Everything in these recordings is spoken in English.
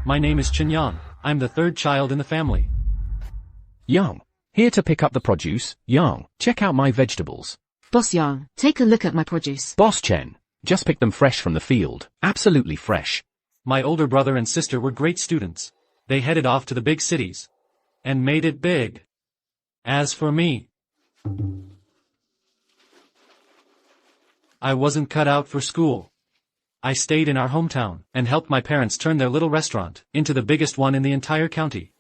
My name is Chen Yang. I'm the third child in the family. Yang, here to pick up the produce. Yang, check out my vegetables. Boss Yang, take a look at my produce. Boss Chen, just picked them fresh from the field. Absolutely fresh. My older brother and sister were great students. They headed off to the big cities. And made it big. As for me, I wasn't cut out for school. I stayed in our hometown and helped my parents turn their little restaurant into the biggest one in the entire county.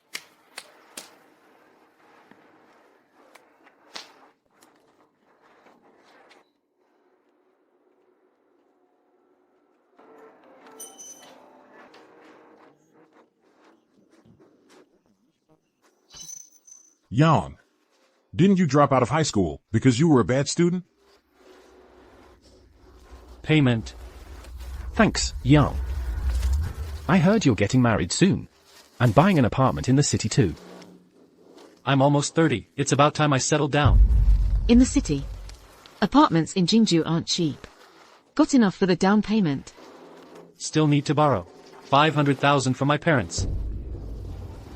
Yang, didn't you drop out of high school because you were a bad student? Payment. Thanks, Yang. I heard you're getting married soon. And buying an apartment in the city too. I'm almost 30. It's about time I settled down. In the city. Apartments in Jingju aren't cheap. Got enough for the down payment. Still need to borrow 500,000 from my parents.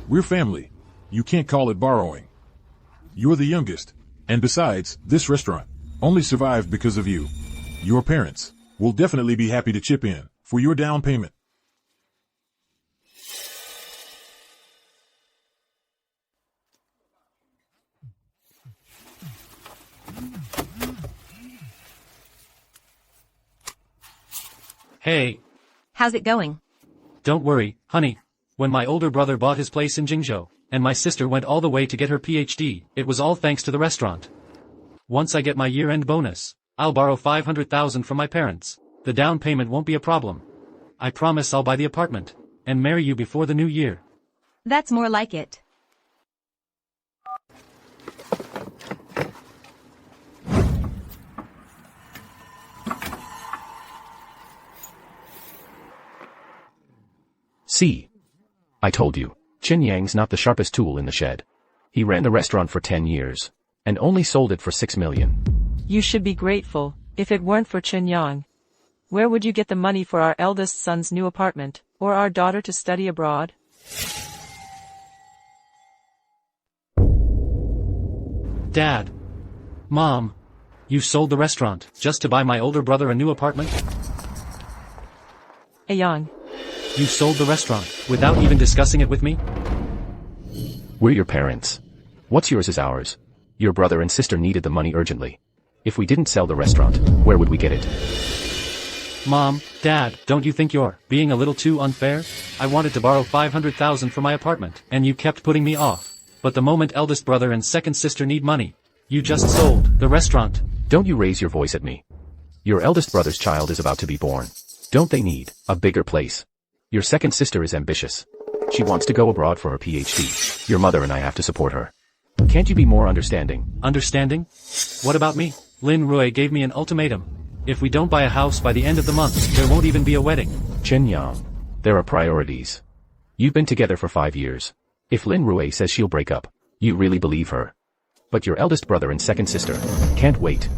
We're family. You can't call it borrowing. You're the youngest. And besides, this restaurant only survived because of you. Your parents will definitely be happy to chip in for your down payment. Hey. How's it going? Don't worry, honey. When my older brother bought his place in Jingzhou, and my sister went all the way to get her PhD, it was all thanks to the restaurant. Once I get my year-end bonus, I'll borrow 500,000 from my parents. The down payment won't be a problem. I promise I'll buy the apartment and marry you before the new year. That's more like it. See? I told you, Chen Yang's not the sharpest tool in the shed. He ran the restaurant for 10 years, and only sold it for 6 million. You should be grateful. If it weren't for Chen Yang, where would you get the money for our eldest son's new apartment, or our daughter to study abroad? Dad. Mom. You sold the restaurant just to buy my older brother a new apartment? Hey Yang. You sold the restaurant without even discussing it with me? We're your parents. What's yours is ours. Your brother and sister needed the money urgently. If we didn't sell the restaurant, where would we get it? Mom, Dad, don't you think you're being a little too unfair? I wanted to borrow 500,000 for my apartment, and you kept putting me off. But the moment eldest brother and second sister need money, you just sold the restaurant. Don't you raise your voice at me. Your eldest brother's child is about to be born. Don't they need a bigger place? Your second sister is ambitious. She wants to go abroad for her PhD. Your mother and I have to support her. Can't you be more understanding? Understanding? What about me? Lin Rui gave me an ultimatum. If we don't buy a house by the end of the month, there won't even be a wedding. Chen Yang, there are priorities. You've been together for 5 years. If Lin Rui says she'll break up, you really believe her. But your eldest brother and second sister can't wait.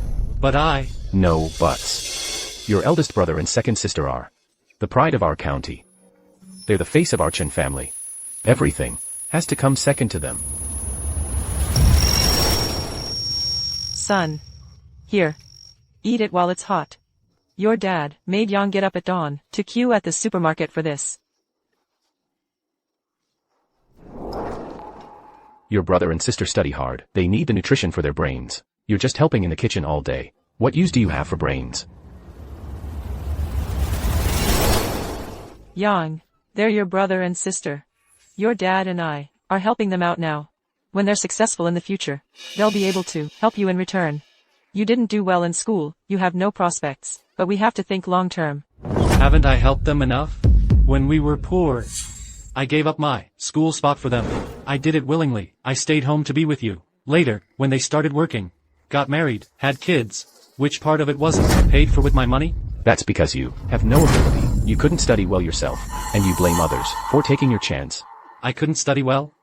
But I... No buts. Your eldest brother and second sister are the pride of our county. They're the face of our Chen family. Everything has to come second to them. Son. Here. Eat it while it's hot. Your dad made Yang get up at dawn to queue at the supermarket for this. Your brother and sister study hard. They need the nutrition for their brains. You're just helping in the kitchen all day. What use do you have for brains? Yang, they're your brother and sister. Your dad and I are helping them out now. When they're successful in the future, they'll be able to help you in return. You didn't do well in school, you have no prospects, but we have to think long term. Haven't I helped them enough? When we were poor, I gave up my school spot for them. I did it willingly. I stayed home to be with you. Later, when they started working, got married, had kids, which part of it wasn't paid for with my money? That's because you have no ability. You couldn't study well yourself, and you blame others for taking your chance. I couldn't study well?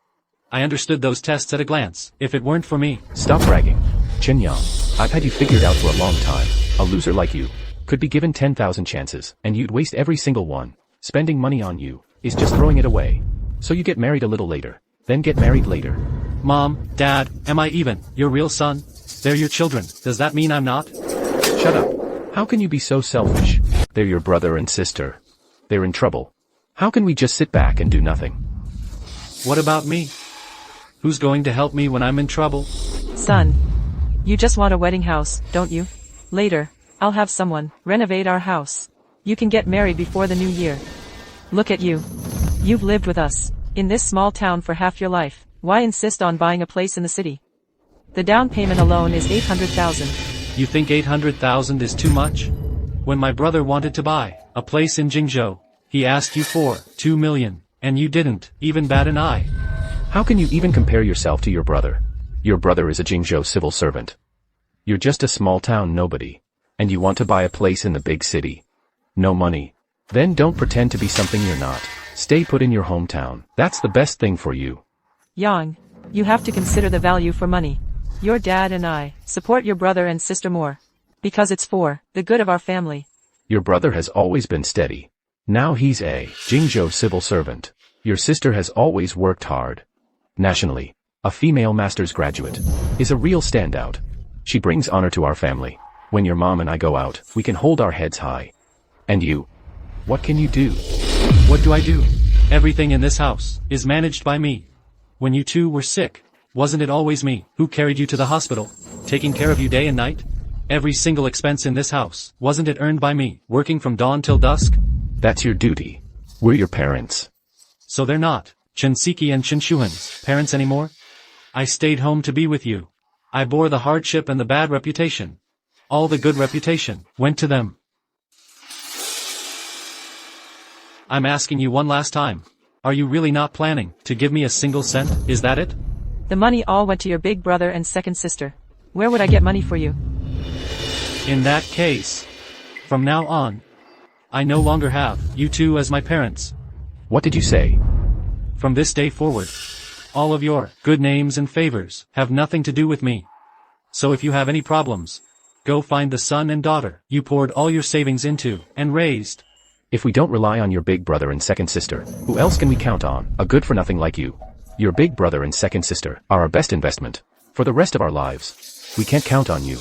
I understood those tests at a glance. If it weren't for me... Stop bragging. Chen Yang, I've had you figured out for a long time. A loser like you could be given 10,000 chances, and you'd waste every single one. Spending money on you is just throwing it away. So you get married a little later, then get married later. Mom, Dad, am I even your real son? They're your children, does that mean I'm not? Shut up. How can you be so selfish? They're your brother and sister. They're in trouble. How can we just sit back and do nothing? What about me? Who's going to help me when I'm in trouble? Son, you just want a wedding house, don't you? Later, I'll have someone renovate our house. You can get married before the new year. Look at you. You've lived with us in this small town for half your life. Why insist on buying a place in the city? The down payment alone is 800,000. You think 800,000 is too much? When my brother wanted to buy a place in Jingzhou, he asked you for 2 million, and you didn't even bat an eye. How can you even compare yourself to your brother? Your brother is a Jingzhou civil servant. You're just a small town nobody. And you want to buy a place in the big city. No money. Then don't pretend to be something you're not. Stay put in your hometown. That's the best thing for you. Yang, you have to consider the value for money. Your dad and I support your brother and sister more. Because it's for the good of our family. Your brother has always been steady. Now he's a Jingzhou civil servant. Your sister has always worked hard. Nationally, a female master's graduate is a real standout. She brings honor to our family. When your mom and I go out, we can hold our heads high. And you? What can you do? What do I do? Everything in this house is managed by me. When you two were sick, wasn't it always me who carried you to the hospital, taking care of you day and night? Every single expense in this house, wasn't it earned by me, working from dawn till dusk? That's your duty. We're your parents. So they're not Chen Siki and Chen Shuhan's parents anymore? I stayed home to be with you. I bore the hardship and the bad reputation. All the good reputation went to them. I'm asking you one last time. Are you really not planning to give me a single cent? Is that it? The money all went to your big brother and second sister. Where would I get money for you? In that case, from now on, I no longer have you two as my parents. What did you say? From this day forward, all of your good names and favors have nothing to do with me. So if you have any problems, go find the son and daughter you poured all your savings into and raised. If we don't rely on your big brother and second sister, who else can we count on? A good-for-nothing like you. Your big brother and second sister are our best investment. For the rest of our lives, we can't count on you.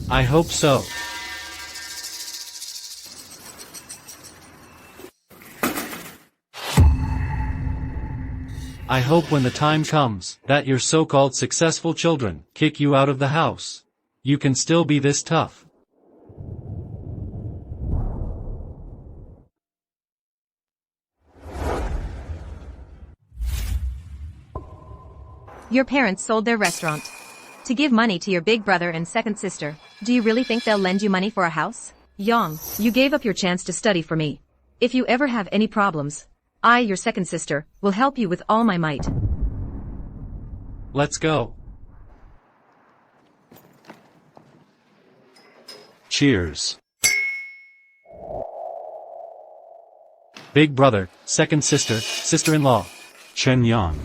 I hope so. I hope when the time comes that your so-called successful children kick you out of the house, you can still be this tough. Your parents sold their restaurant to give money to your big brother and second sister. Do you really think they'll lend you money for a house? Yang, you gave up your chance to study for me. If you ever have any problems, I, your second sister, will help you with all my might. Let's go. Cheers. Big brother, second sister, sister-in-law. Chen Yang.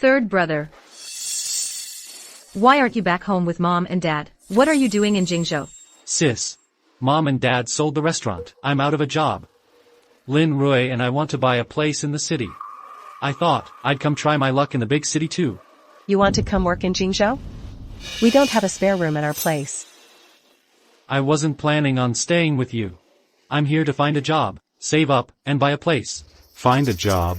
Third brother. Why aren't you back home with mom and dad? What are you doing in Jingzhou? Sis. Mom and dad sold the restaurant. I'm out of a job. Lin Rui and I want to buy a place in the city. I thought I'd come try my luck in the big city too. You want to come work in Jingzhou? We don't have a spare room at our place. I wasn't planning on staying with you. I'm here to find a job, save up, and buy a place. Find a job.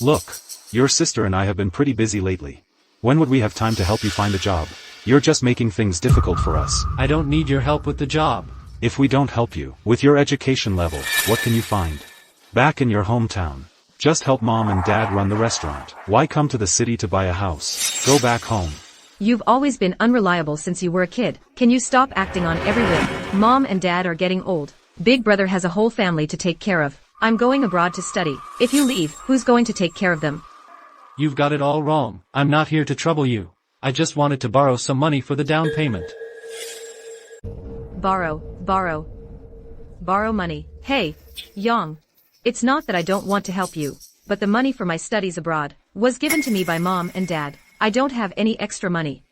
Look, your sister and I have been pretty busy lately. When would we have time to help you find a job? You're just making things difficult for us. I don't need your help with the job. If we don't help you, with your education level, what can you find? Back in your hometown. Just help mom and dad run the restaurant. Why come to the city to buy a house? Go back home. You've always been unreliable since you were a kid. Can you stop acting on every whim? Mom and dad are getting old. Big brother has a whole family to take care of. I'm going abroad to study. If you leave, who's going to take care of them? You've got it all wrong. I'm not here to trouble you. I just wanted to borrow some money for the down payment. Borrow money. Hey, Yang. It's not that I don't want to help you, but the money for my studies abroad was given to me by mom and dad. I don't have any extra money.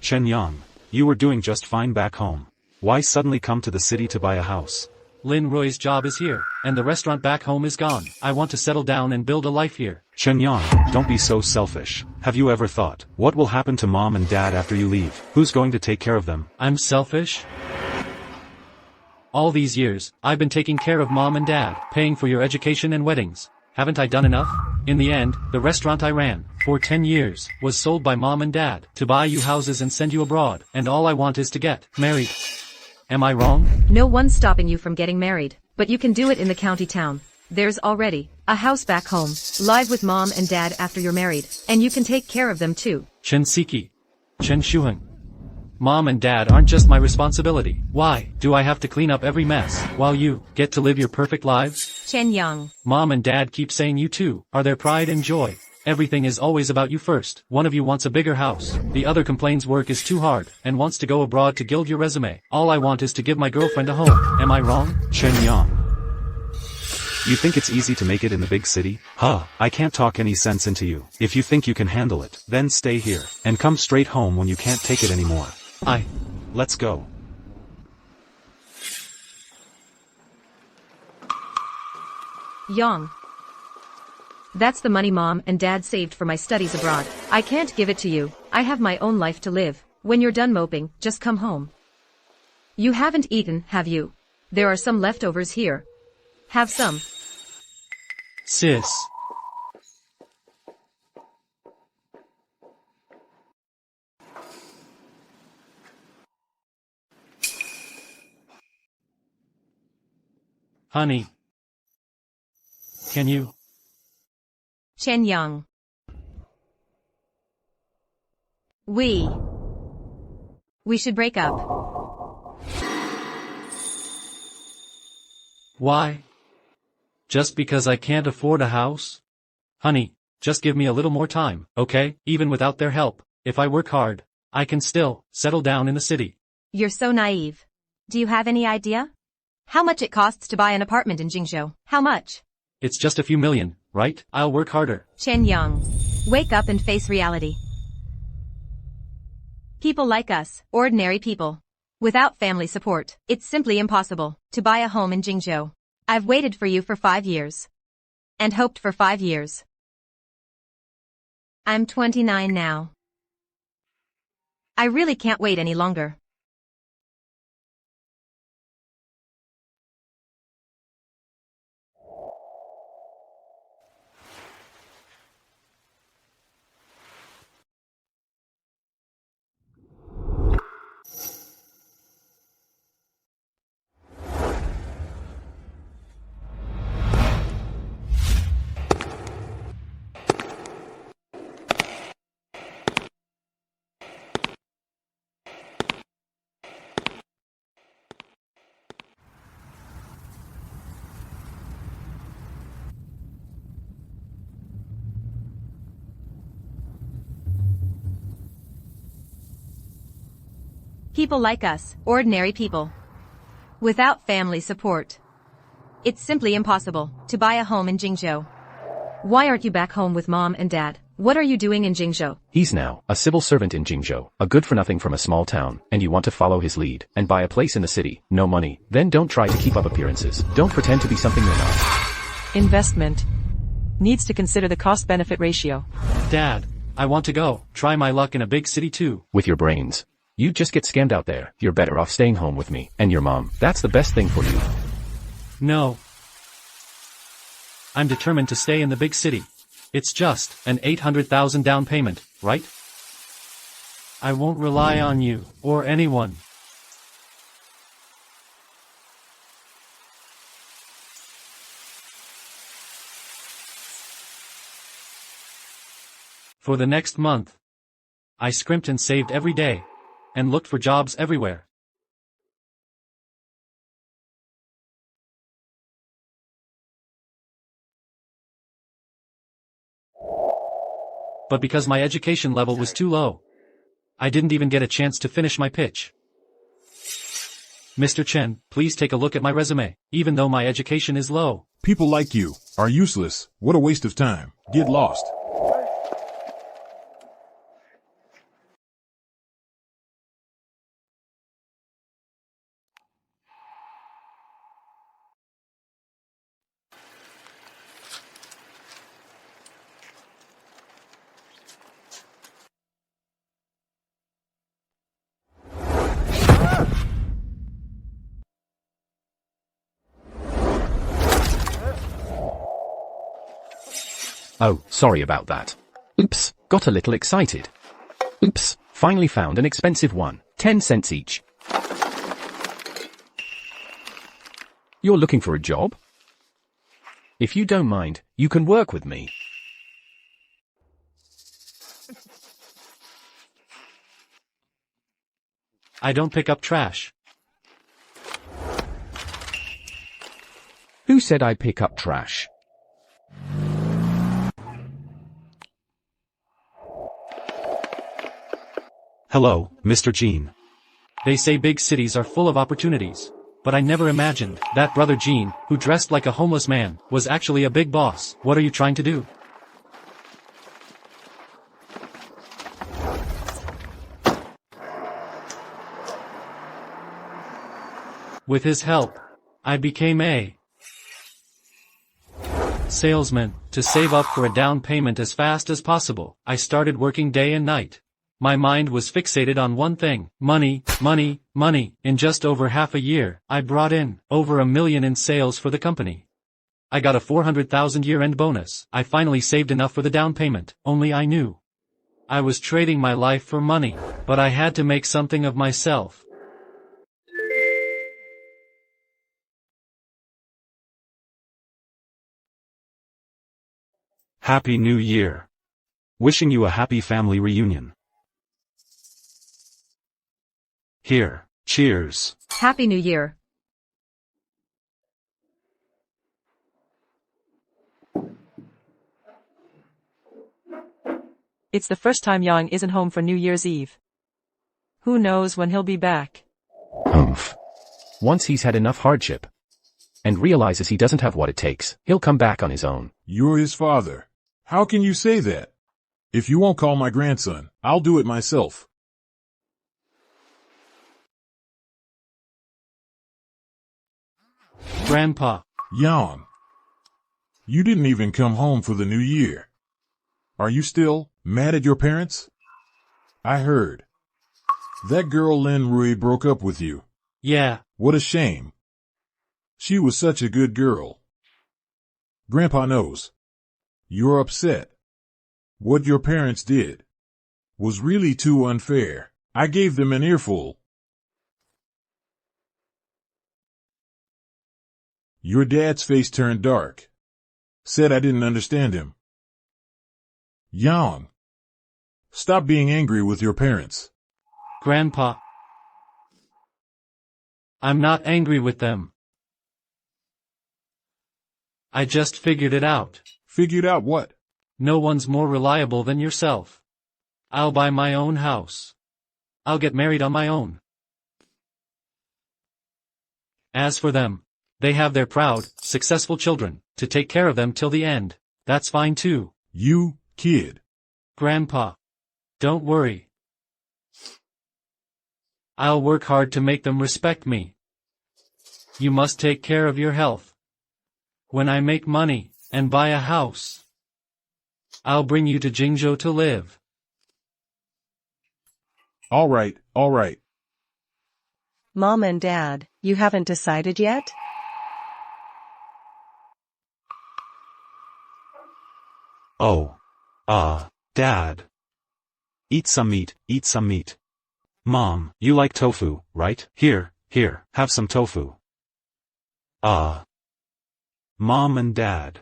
Chen Yang, you were doing just fine back home. Why suddenly come to the city to buy a house? Lin Roy's job is here, and the restaurant back home is gone. I want to settle down and build a life here. Chen Yang, don't be so selfish. Have you ever thought, what will happen to mom and dad after you leave? Who's going to take care of them? I'm selfish? All these years, I've been taking care of mom and dad, paying for your education and weddings. Haven't I done enough? In the end, the restaurant I ran, for 10 years, was sold by mom and dad, to buy you houses and send you abroad, and all I want is to get married. Am I wrong? No one's stopping you from getting married, but you can do it in the county town. There's already a house back home, live with mom and dad after you're married, and you can take care of them too. Chen Siki. Chen Shuheng. Mom and dad aren't just my responsibility. Why do I have to clean up every mess, while you get to live your perfect lives? Chen Yang. Mom and dad keep saying you too are their pride and joy. Everything is always about you first. One of you wants a bigger house. The other complains work is too hard, and wants to go abroad to gild your resume. All I want is to give my girlfriend a home. Am I wrong? Chen Yang. You think it's easy to make it in the big city? Huh, I can't talk any sense into you. If you think you can handle it, then stay here, and come straight home when you can't take it anymore. Let's go. Yang. That's the money mom and dad saved for my studies abroad. I can't give it to you. I have my own life to live. When you're done moping, just come home. You haven't eaten, have you? There are some leftovers here. Have some. Sis. Honey. Can you? Chen Yang. We should break up. Why? Just because I can't afford a house? Honey, just give me a little more time, okay? Even without their help, if I work hard, I can still settle down in the city. You're so naive. Do you have any idea? How much it costs to buy an apartment in Jingzhou? How much? It's just a few million, right? I'll work harder. Chen Yang. Wake up and face reality. People like us, ordinary people, without family support, it's simply impossible to buy a home in Jingzhou. I've waited for you for 5 years. And hoped for 5 years. I'm 29 now. I really can't wait any longer. People like us, ordinary people, without family support, it's simply impossible to buy a home in Jingzhou. Why aren't you back home with mom and dad? What are you doing in Jingzhou? He's now a civil servant in Jingzhou, a good-for-nothing from a small town, and you want to follow his lead and buy a place in the city. No money. Then don't try to keep up appearances. Don't pretend to be something you're not. Investment. Needs to consider the cost-benefit ratio. Dad, I want to go. Try my luck in a big city too. With your brains. You just get scammed out there. You're better off staying home with me and your mom. That's the best thing for you. No. I'm determined to stay in the big city. It's just an 800,000 down payment, right? I won't rely on you, or anyone. For the next month, I scrimped and saved every day, and looked for jobs everywhere. But because my education level was too low, I didn't even get a chance to finish my pitch. Mr. Chen, please take a look at my resume, even though my education is low. People like you are useless. What a waste of time. Get lost. Oh, sorry about that. Oops, got a little excited. Oops, finally found an expensive one, 10 cents each. You're looking for a job? If you don't mind, you can work with me. I don't pick up trash. Who said I pick up trash? Hello, Mr. Gene. They say big cities are full of opportunities. But I never imagined that brother Gene, who dressed like a homeless man, was actually a big boss. What are you trying to do? With his help, I became a salesman. To save up for a down payment as fast as possible, I started working day and night. My mind was fixated on one thing: money, money, money. In just over half a year, I brought in over $1 million in sales for the company. I got a $400,000 year-end bonus. I finally saved enough for the down payment, only I knew I was trading my life for money, but I had to make something of myself. Happy New Year. Wishing you a happy family reunion. Here, cheers. Happy New Year. It's the first time Yang isn't home for New Year's Eve. Who knows when he'll be back? Humph. Once he's had enough hardship and realizes he doesn't have what it takes, he'll come back on his own. You're his father. How can you say that? If you won't call my grandson, I'll do it myself. Grandpa. Yang. You didn't even come home for the new year. Are you still mad at your parents? I heard that girl Lin Rui broke up with you. Yeah. What a shame. She was such a good girl. Grandpa knows you're upset. What your parents did was really too unfair. I gave them an earful. Your dad's face turned dark. Said I didn't understand him. Yang, stop being angry with your parents. Grandpa. I'm not angry with them. I just figured it out. Figured out what? No one's more reliable than yourself. I'll buy my own house. I'll get married on my own. As for them, they have their proud, successful children to take care of them till the end. That's fine too. You, kid. Grandpa. Don't worry. I'll work hard to make them respect me. You must take care of your health. When I make money and buy a house, I'll bring you to Jingzhou to live. All right, all right. Mom and Dad, you haven't decided yet? Oh. Dad. Eat some meat, eat some meat. Mom, you like tofu, right? Here, have some tofu. Mom and Dad.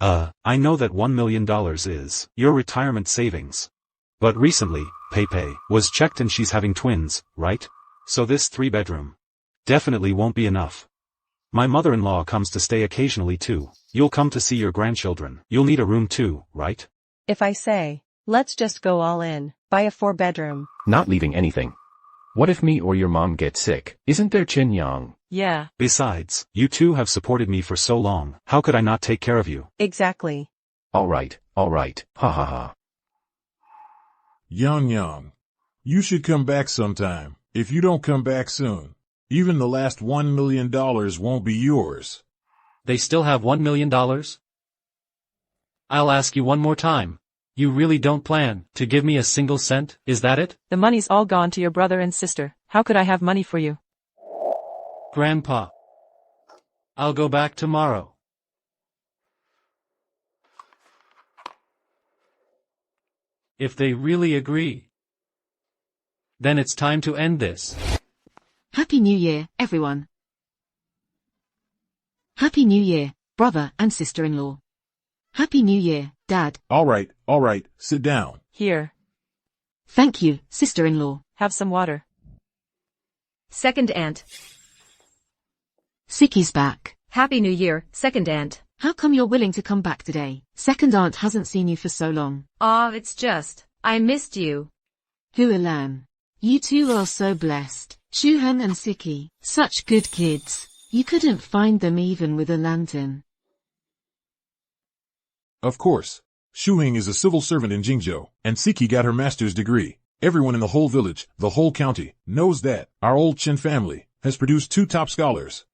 I know that $1 million is your retirement savings. But recently, Pei was checked and she's having twins, right? So this 3-bedroom definitely won't be enough. My mother-in-law comes to stay occasionally too. You'll come to see your grandchildren. You'll need a room too, right? If I say, let's just go all in, buy a 4-bedroom. Not leaving anything. What if me or your mom get sick? Isn't there Chin Yang? Yeah. Besides, you two have supported me for so long. How could I not take care of you? Exactly. All right, ha ha ha. Yang, you should come back sometime. If you don't come back soon, even the last $1 million won't be yours. They still have $1 million? I'll ask you one more time. You really don't plan to give me a single cent, is that it? The money's all gone to your brother and sister. How could I have money for you? Grandpa. I'll go back tomorrow. If they really agree, then it's time to end this. Happy New Year, everyone. Happy New Year, brother and sister-in-law. Happy New Year, Dad. All right, sit down. Here. Thank you, sister-in-law. Have some water. Second aunt. Sicky's back. Happy New Year, second aunt. How come you're willing to come back today? Second aunt hasn't seen you for so long. Aw, it's just, I missed you. Hualan. You two are so blessed. Shuhan and Sicky, such good kids. You couldn't find them even with a lantern. Of course. Shuhing is a civil servant in Jingzhou, and Siki got her master's degree. Everyone in the whole village, the whole county, knows that our old Chen family has produced 2 top scholars.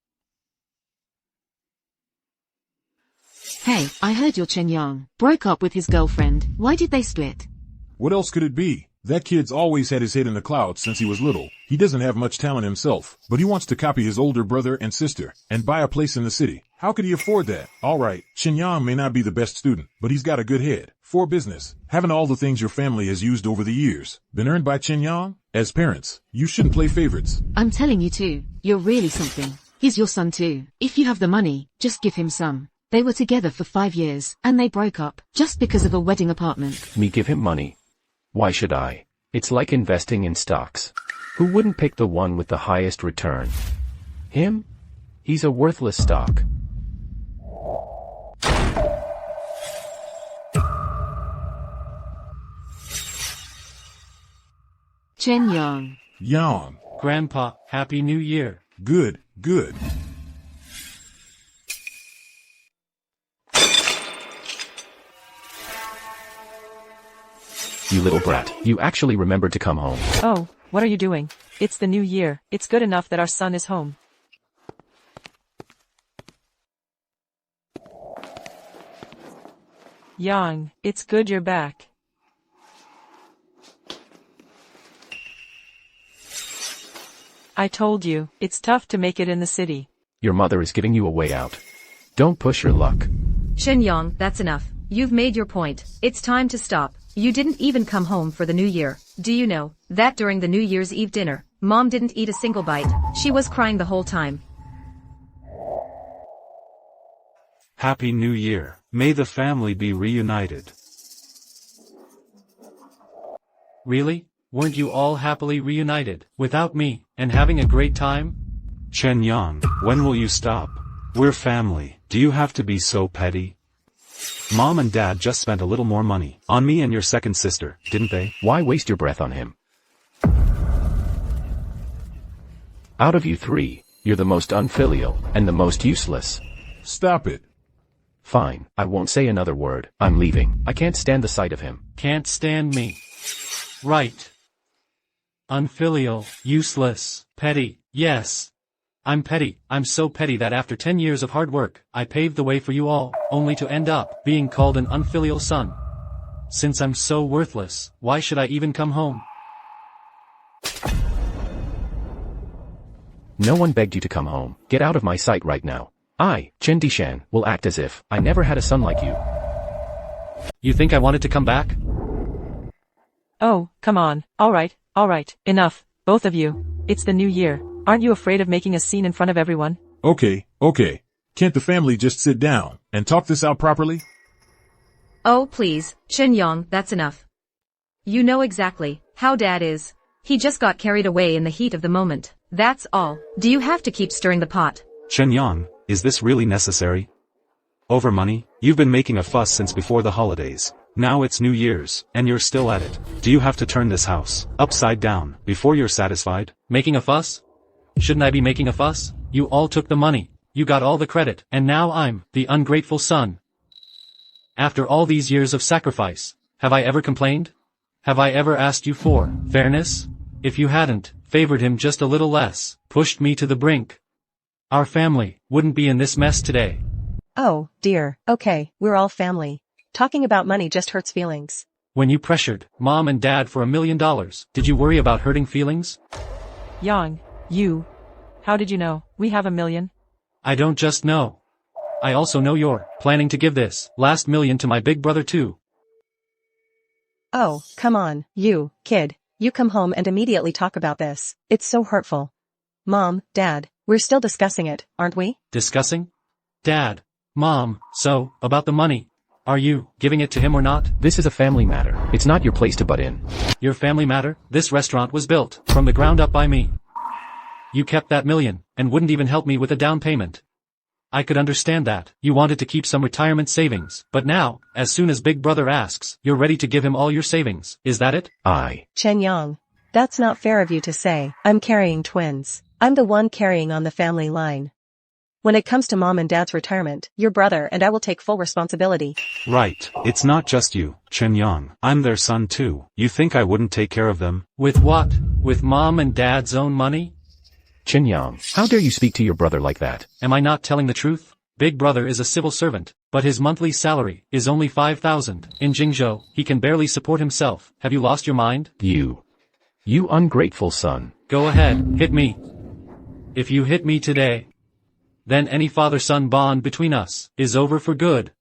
Hey, I heard your Chen Yang broke up with his girlfriend. Why did they split? What else could it be? That kid's always had his head in the clouds since he was little. He doesn't have much talent himself, but he wants to copy his older brother and sister and buy a place in the city. How could he afford that? Alright, Chen Yang may not be the best student, but he's got a good head for business. Haven't all the things your family has used over the years been earned by Chen Yang? As parents, you shouldn't play favorites. I'm telling you too, you're really something. He's your son too. If you have the money, just give him some. They were together for 5 years, and they broke up, just because of a wedding apartment. Me give him money. Why should I? It's like investing in stocks. Who wouldn't pick the one with the highest return? Him? He's a worthless stock. Chen Yang. Yang. Grandpa, Happy New Year. Good. You little brat. You actually remembered to come home. Oh, what are you doing? It's the new year. It's good enough that our son is home. Yang, it's good you're back. I told you, it's tough to make it in the city. Your mother is giving you a way out. Don't push your luck. Shen Yang, that's enough. You've made your point. It's time to stop. You didn't even come home for the New Year. Do you know that during the New Year's Eve dinner, Mom didn't eat a single bite? She was crying the whole time. Happy New Year. May the family be reunited. Really? Weren't you all happily reunited, without me, and having a great time? Chen Yang, when will you stop? We're family. Do you have to be so petty? Mom and Dad just spent a little more money on me and your second sister, didn't they? Why waste your breath on him? Out of you 3, you're the most unfilial and the most useless. Stop it. Fine, I won't say another word. I'm leaving. I can't stand the sight of him. Can't stand me. Right. Unfilial, useless, petty, yes. I'm petty. I'm so petty that after 10 years of hard work, I paved the way for you all, only to end up being called an unfilial son. Since I'm so worthless, why should I even come home? No one begged you to come home. Get out of my sight right now. I, Chen Dishan, will act as if I never had a son like you. You think I wanted to come back? Oh, come on. Alright, enough, both of you. It's the new year. Aren't you afraid of making a scene in front of everyone? Okay. Can't the family just sit down and talk this out properly? Oh, please, Chen Yang, that's enough. You know exactly how Dad is. He just got carried away in the heat of the moment. That's all. Do you have to keep stirring the pot? Chen Yang, is this really necessary? Over money? You've been making a fuss since before the holidays. Now it's New Year's, and you're still at it. Do you have to turn this house upside down before you're satisfied? Making a fuss? Shouldn't I be making a fuss? You all took the money. You got all the credit, and now I'm the ungrateful son. After all these years of sacrifice, have I ever complained? Have I ever asked you for fairness? If you hadn't favored him just a little less, pushed me to the brink, our family wouldn't be in this mess today. Oh, dear. Okay, we're all family. Talking about money just hurts feelings. When you pressured Mom and Dad for $1 million, did you worry about hurting feelings? Yang, how did you know we have $1 million? I don't just know. I also know you're planning to give this last $1 million to my big brother too. Oh, come on, you, kid. You come home and immediately talk about this. It's so hurtful. Mom, Dad, we're still discussing it, aren't we? Discussing? Dad, Mom, so, about the money. Are you giving it to him or not? This is a family matter. It's not your place to butt in. Your family matter? This restaurant was built from the ground up by me. You kept that million, and wouldn't even help me with a down payment. I could understand that. You wanted to keep some retirement savings, but now, as soon as Big Brother asks, you're ready to give him all your savings. Is that it? Chen Yang. That's not fair of you to say. I'm carrying twins. I'm the one carrying on the family line. When it comes to Mom and Dad's retirement, your brother and I will take full responsibility. Right. It's not just you, Chen Yang. I'm their son too. You think I wouldn't take care of them? With what? With Mom and Dad's own money? Chen Yang, how dare you speak to your brother like that? Am I not telling the truth? Big Brother is a civil servant, but his monthly salary is only 5,000. In Jingzhou, he can barely support himself. Have you lost your mind? You ungrateful son. Go ahead, hit me. If you hit me today, then any father-son bond between us is over for good.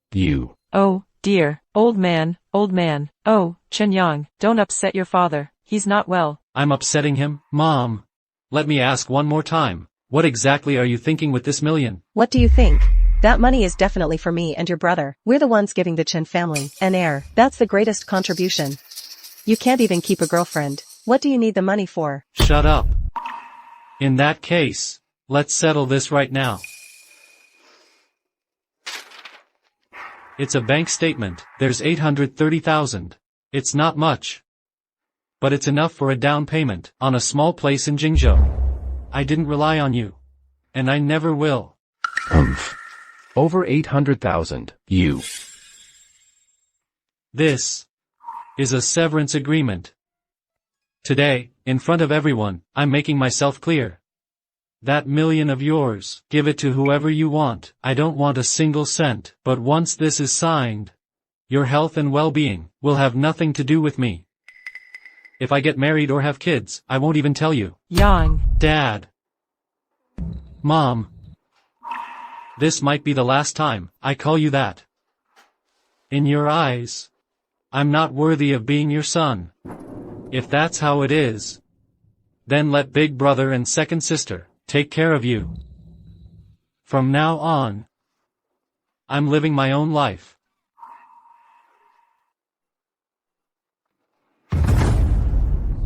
Oh, dear, old man. Oh, Chen Yang, don't upset your father. He's not well. I'm upsetting him? Mom. Let me ask one more time. What exactly are you thinking with this million? What do you think? That money is definitely for me and your brother. We're the ones giving the Chen family an heir. That's the greatest contribution. You can't even keep a girlfriend. What do you need the money for? Shut up. In that case, let's settle this right now. It's a bank statement. There's 830,000. It's not much. But it's enough for a down payment on a small place in Jingzhou. I didn't rely on you. And I never will. Over 800,000. This is a severance agreement. Today, in front of everyone, I'm making myself clear. That million of yours, give it to whoever you want. I don't want a single cent. But once this is signed, your health and well-being will have nothing to do with me. If I get married or have kids, I won't even tell you. Yang. Dad. Mom. This might be the last time I call you that. In your eyes, I'm not worthy of being your son. If that's how it is, then let Big Brother and second sister take care of you. From now on, I'm living my own life.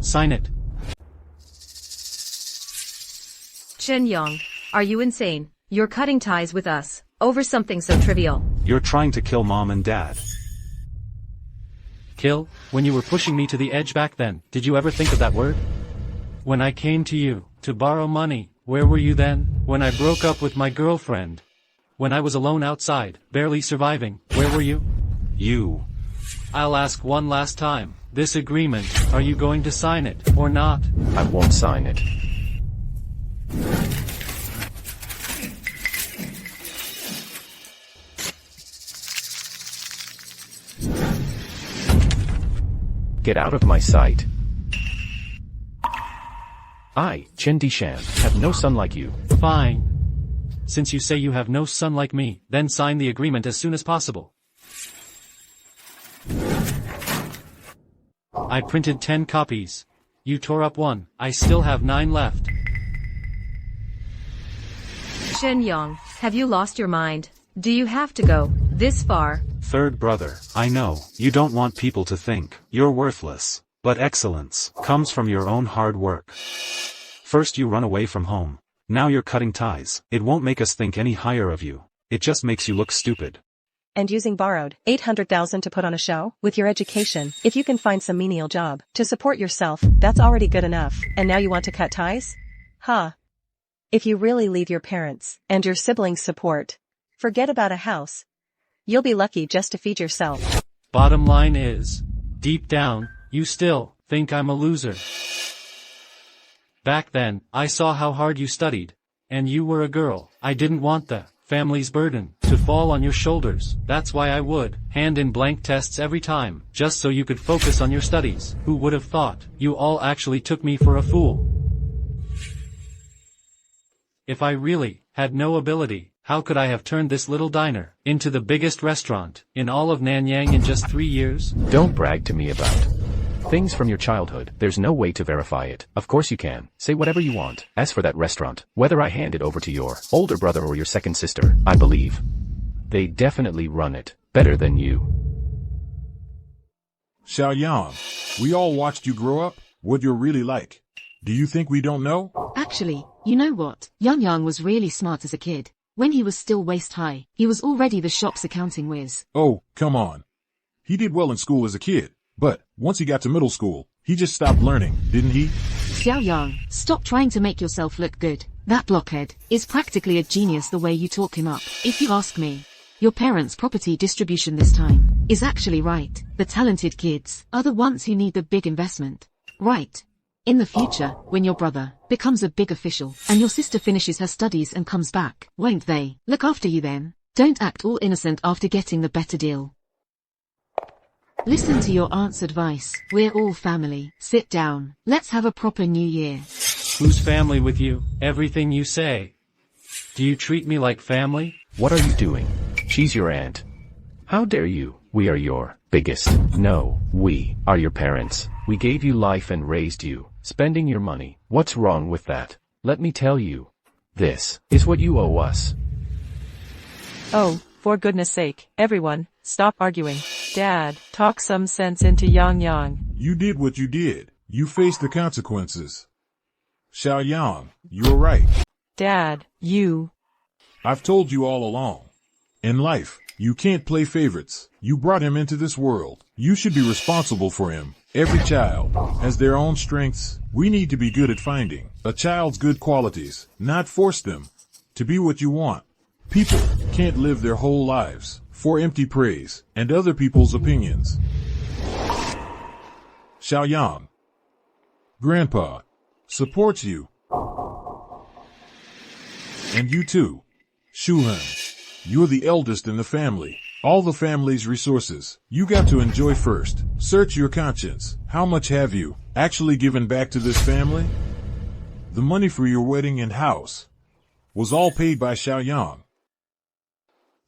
Sign it. Chen Yang, are you insane? You're cutting ties with us over something so trivial. You're trying to kill Mom and Dad. Kill? When you were pushing me to the edge back then, did you ever think of that word? When I came to you to borrow money, where were you then? When I broke up with my girlfriend? When I was alone outside, barely surviving, where were you? I'll ask one last time. This agreement, are you going to sign it, or not? I won't sign it. Get out of my sight. I, Chen Dishan, have no son like you. Fine. Since you say you have no son like me, then sign the agreement as soon as possible. I printed 10 copies. You tore up one. I still have 9 left. Chen Yang, have you lost your mind? Do you have to go this far? Third brother, I know, you don't want people to think you're worthless, but excellence comes from your own hard work. First you run away from home. Now you're cutting ties. It won't make us think any higher of you. It just makes you look stupid. And using borrowed 800,000 to put on a show? With your education, if you can find some menial job to support yourself, that's already good enough. And now you want to cut ties? If you really leave your parents and your siblings' support, forget about a house. You'll be lucky just to feed yourself. Bottom line is, deep down, you still think I'm a loser. Back then, I saw how hard you studied. And you were a girl. I didn't want the family's burden to fall on your shoulders. That's why I would hand in blank tests every time, just so you could focus on your studies. Who would have thought? You all actually took me for a fool. If I really had no ability, how could I have turned this little diner into the biggest restaurant in all of Nanyang in just 3 years? Don't brag to me about Things from your childhood, there's no way to verify it. Of course you can. Say whatever you want. As for that restaurant, whether I hand it over to your older brother or your second sister, I believe they definitely run it better than you. Xiaoyang, we all watched you grow up. What you're really like. Do you think we don't know? Actually, you know what? Yang was really smart as a kid. When he was still waist high, he was already the shop's accounting whiz. Oh, come on. He did well in school as a kid, but once he got to middle school, he just stopped learning, didn't he? Xiaoyang, stop trying to make yourself look good. That blockhead is practically a genius the way you talk him up. If you ask me, your parents' property distribution this time is actually right. The talented kids are the ones who need the big investment. Right. In the future, when your brother becomes a big official and your sister finishes her studies and comes back, won't they look after you then? Don't act all innocent after getting the better deal. Listen to your aunt's advice. We're all family. Sit down. Let's have a proper new year. Who's family with you? Everything you say. Do you treat me like family? What are you doing? She's your aunt. How dare you? We are your biggest. No, we are your parents. We gave you life and raised you. Spending your money. What's wrong with that? Let me tell you. This is what you owe us. Oh, for goodness sake, everyone, stop arguing. Dad, talk some sense into Yang. You did what you did. You faced the consequences. Xiaoyang, you're right. Dad, you. I've told you all along. In life, you can't play favorites. You brought him into this world. You should be responsible for him. Every child has their own strengths. We need to be good at finding a child's good qualities, not force them to be what you want. People can't live their whole lives for empty praise and other people's opinions. Xiaoyang, Grandpa supports you. And you too, Shuhan. You're the eldest in the family. All the family's resources, you got to enjoy first. Search your conscience. How much have you actually given back to this family? The money for your wedding and house was all paid by Xiaoyang.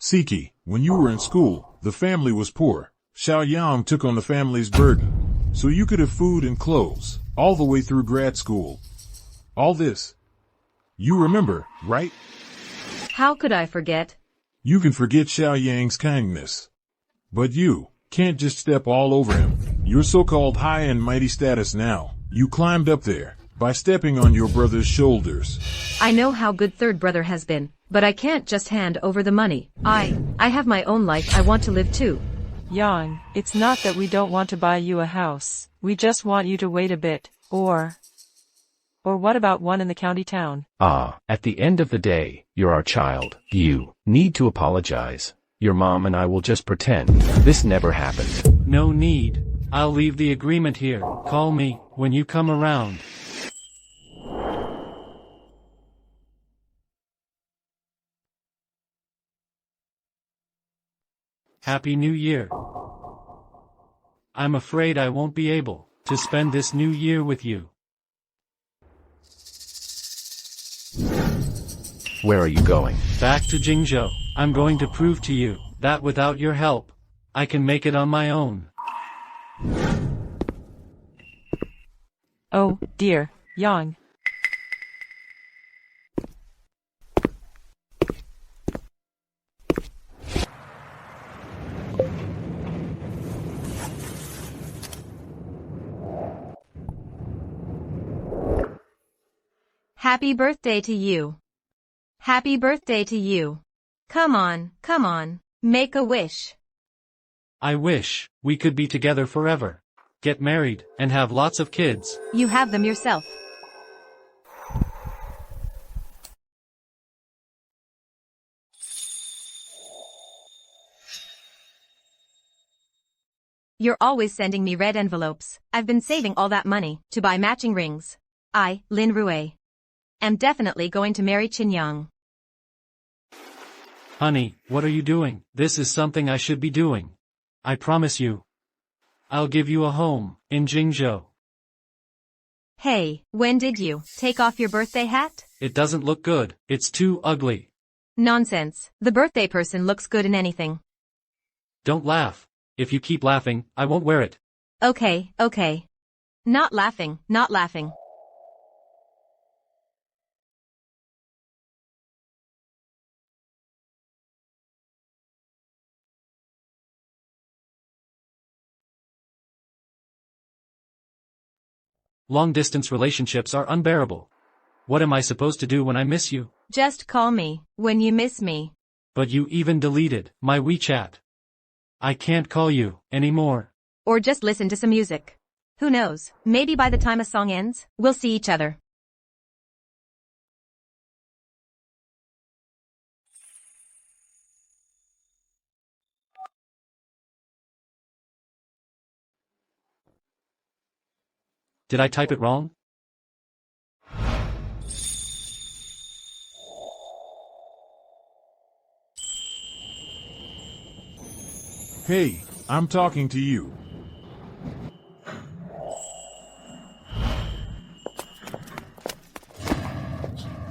Siki, when you were in school, the family was poor. Xiaoyang took on the family's burden, so you could have food and clothes, all the way through grad school. All this, you remember, right? How could I forget? You can forget Xiaoyang's kindness, but you can't just step all over him. Your so-called high and mighty status now, you climbed up there by stepping on your brother's shoulders. I know how good third brother has been, but I can't just hand over the money. I have my own life I want to live too. Yang, it's not that we don't want to buy you a house. We just want you to wait a bit, or what about one in the county town? At the end of the day, you're our child. You need to apologize. Your mom and I will just pretend this never happened. No need. I'll leave the agreement here. Call me when you come around. Happy New Year. I'm afraid I won't be able to spend this new year with you. Where are you going? Back to Jingzhou. I'm going to prove to you that without your help, I can make it on my own. Oh, dear, Yang. Happy birthday to you. Happy birthday to you. Come on, make a wish. I wish we could be together forever. Get married and have lots of kids. You have them yourself. You're always sending me red envelopes. I've been saving all that money to buy matching rings. I, Lin Rui, am definitely going to marry Qin Yang. Honey, what are you doing? This is something I should be doing. I promise you. I'll give you a home in Jingzhou. Hey, when did you take off your birthday hat? It doesn't look good. It's too ugly. Nonsense. The birthday person looks good in anything. Don't laugh. If you keep laughing, I won't wear it. Okay. Not laughing, not laughing. Long-distance relationships are unbearable. What am I supposed to do when I miss you? Just call me when you miss me. But you even deleted my WeChat. I can't call you anymore. Or just listen to some music. Who knows, maybe by the time a song ends, we'll see each other. Did I type it wrong? Hey, I'm talking to you.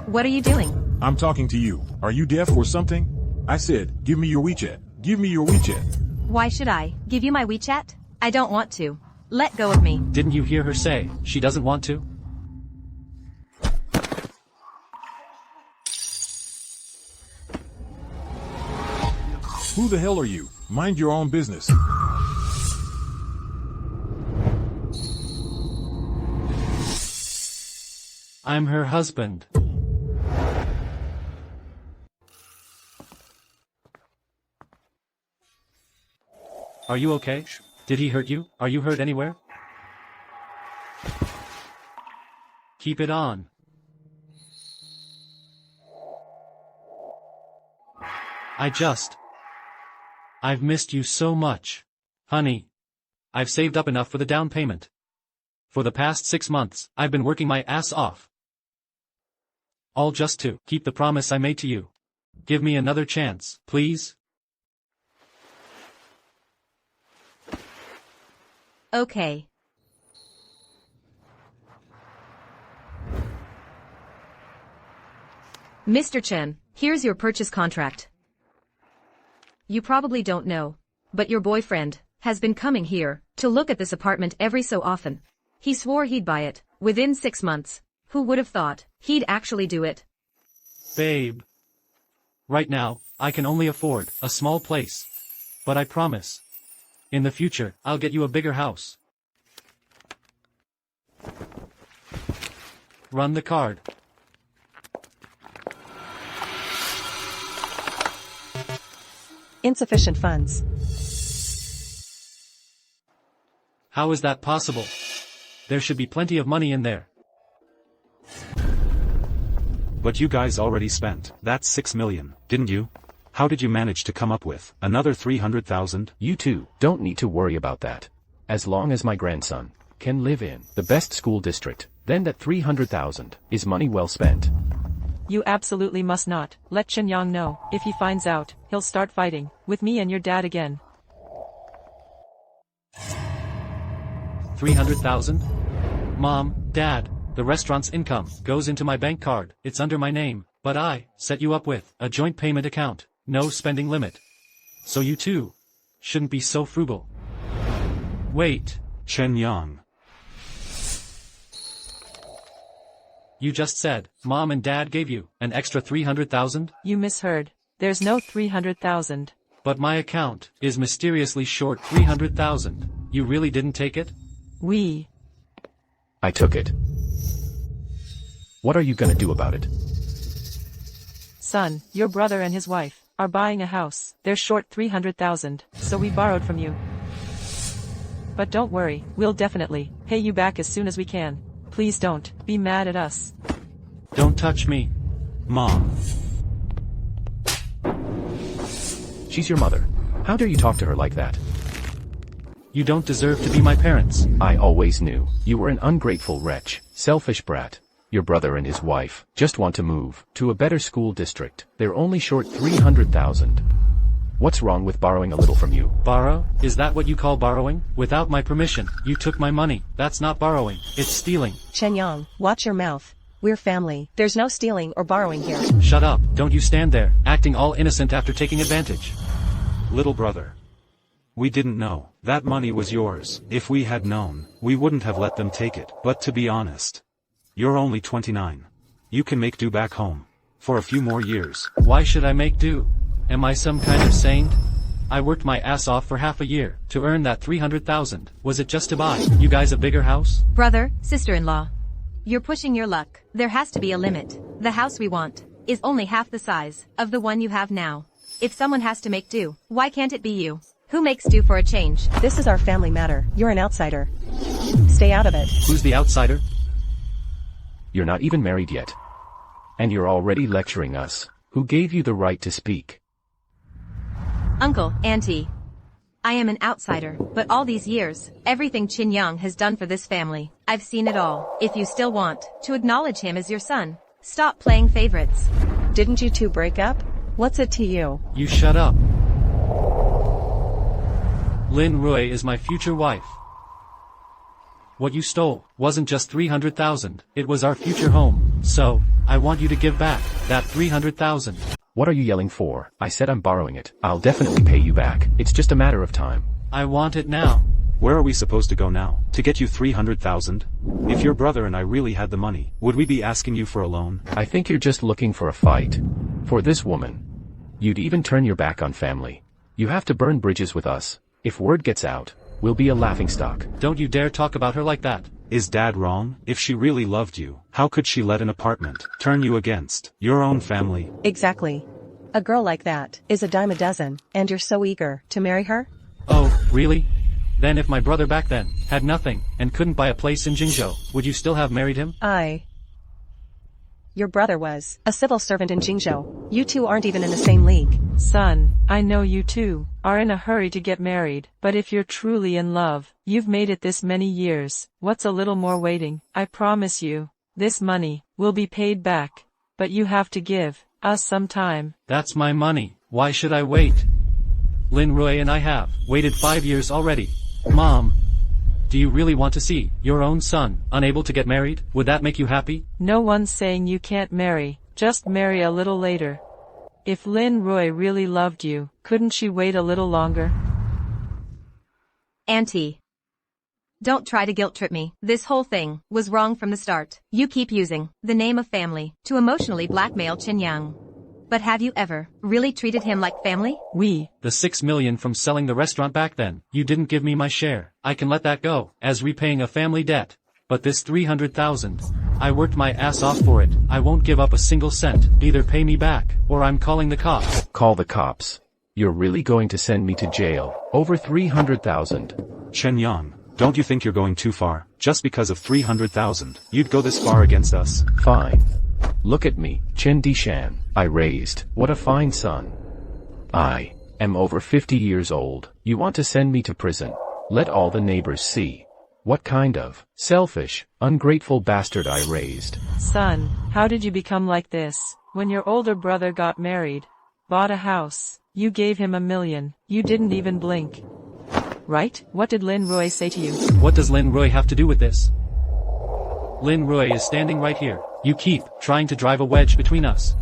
What are you doing? I'm talking to you. Are you deaf or something? I said, give me your WeChat. Give me your WeChat. Why should I give you my WeChat? I don't want to. Let go of me. Didn't you hear her say she doesn't want to? Who the hell are you? Mind your own business. I'm her husband. Are you okay? Did he hurt you? Are you hurt anywhere? Keep it on. I've missed you so much. Honey. I've saved up enough for the down payment. For the past 6 months, I've been working my ass off. All just to keep the promise I made to you. Give me another chance, please. Okay. Mr. Chen, here's your purchase contract. You probably don't know, but your boyfriend has been coming here to look at this apartment every so often. He swore he'd buy it within 6 months. Who would have thought he'd actually do it? Babe. Right now, I can only afford a small place. But I promise. In the future, I'll get you a bigger house. Run the card. Insufficient funds. How is that possible? There should be plenty of money in there. But you guys already spent that 6 million, didn't you? How did you manage to come up with another 300,000? You two don't need to worry about that. As long as my grandson can live in the best school district, then that 300,000 is money well spent. You absolutely must not let Chen Yang know. If he finds out, he'll start fighting with me and your dad again. 300,000? Mom, Dad, the restaurant's income goes into my bank card. It's under my name, but I set you up with a joint payment account, no spending limit. So you too shouldn't be so frugal. Wait. Chen Yang. You just said, Mom and Dad gave you an extra 300,000? You misheard. There's no 300,000. But my account is mysteriously short 300,000. You really didn't take it? I took it. What are you gonna do about it? Son, your brother and his wife are buying a house. They're short 300,000, so we borrowed from you. But don't worry, we'll definitely pay you back as soon as we can. Please don't be mad at us. Don't touch me. Mom. She's your mother. How dare you talk to her like that? You don't deserve to be my parents. I always knew you were an ungrateful wretch, selfish brat. Your brother and his wife just want to move to a better school district. They're only short 300,000. What's wrong with borrowing a little from you? Borrow? Is that what you call borrowing? Without my permission, you took my money. That's not borrowing. It's stealing. Chen Yang, watch your mouth. We're family. There's no stealing or borrowing here. Shut up. Don't you stand there, acting all innocent after taking advantage. Little brother. We didn't know. That money was yours. If we had known, we wouldn't have let them take it. But to be honest, you're only 29. You can make do back home. For a few more years. Why should I make do? Am I some kind of saint? I worked my ass off for half a year to earn that 300,000. Was it just to buy you guys a bigger house? Brother, sister-in-law. You're pushing your luck. There has to be a limit. The house we want is only half the size of the one you have now. If someone has to make do, why can't it be you? Who makes do for a change? This is our family matter. You're an outsider. Stay out of it. Who's the outsider? You're not even married yet. And you're already lecturing us. Who gave you the right to speak? Uncle, auntie. I am an outsider, but all these years, everything Chin Young has done for this family, I've seen it all. If you still want to acknowledge him as your son, stop playing favorites. Didn't you two break up? What's it to you? You shut up. Lin Rui is my future wife. What you stole wasn't just 300,000, it was our future home, so, I want you to give back that 300,000. What are you yelling for? I said I'm borrowing it. I'll definitely pay you back. It's just a matter of time. I want it now. Where are we supposed to go now? To get you 300,000? If your brother and I really had the money, would we be asking you for a loan? I think you're just looking for a fight. For this woman. You'd even turn your back on family. You have to burn bridges with us. If word gets out, we'll be a laughingstock. Don't you dare talk about her like that. Is Dad wrong? If she really loved you, how could she let an apartment turn you against your own family? Exactly. A girl like that is a dime a dozen, and you're so eager to marry her? Oh, really? Then if my brother back then had nothing and couldn't buy a place in Jingzhou, would you still have married him? Your brother was a civil servant in Jingzhou. You two aren't even in the same league. Son, I know you two are in a hurry to get married, but if you're truly in love, you've made it this many years, what's a little more waiting? I promise you, this money will be paid back, but you have to give us some time. That's my money. Why should I wait? Lin Rui and I have waited 5 years already. Mom, do you really want to see your own son unable to get married? Would that make you happy? No one's saying you can't marry, just marry a little later. If Lin Rui really loved you, couldn't she wait a little longer? Auntie. Don't try to guilt trip me. This whole thing was wrong from the start. You keep using the name of family to emotionally blackmail Chin Yang. But have you ever really treated him like family? The 6 million from selling the restaurant back then, you didn't give me my share. I can let that go, as repaying a family debt. But this 300,000, I worked my ass off for it. I won't give up a single cent. Either pay me back, or I'm calling the cops. Call the cops. You're really going to send me to jail. Over 300,000. Chen Yang, don't you think you're going too far? Just because of 300,000, you'd go this far against us? Fine. Look at me, Chen Dishan. I raised. What a fine son. I am over 50 years old. You want to send me to prison? Let all the neighbors see. What kind of selfish, ungrateful bastard I raised. Son, how did you become like this? When your older brother got married, bought a house, you gave him $1 million. You didn't even blink. Right? What did Lin Rui say to you? What does Lin Rui have to do with this? Lin Rui is standing right here. You keep trying to drive a wedge between us.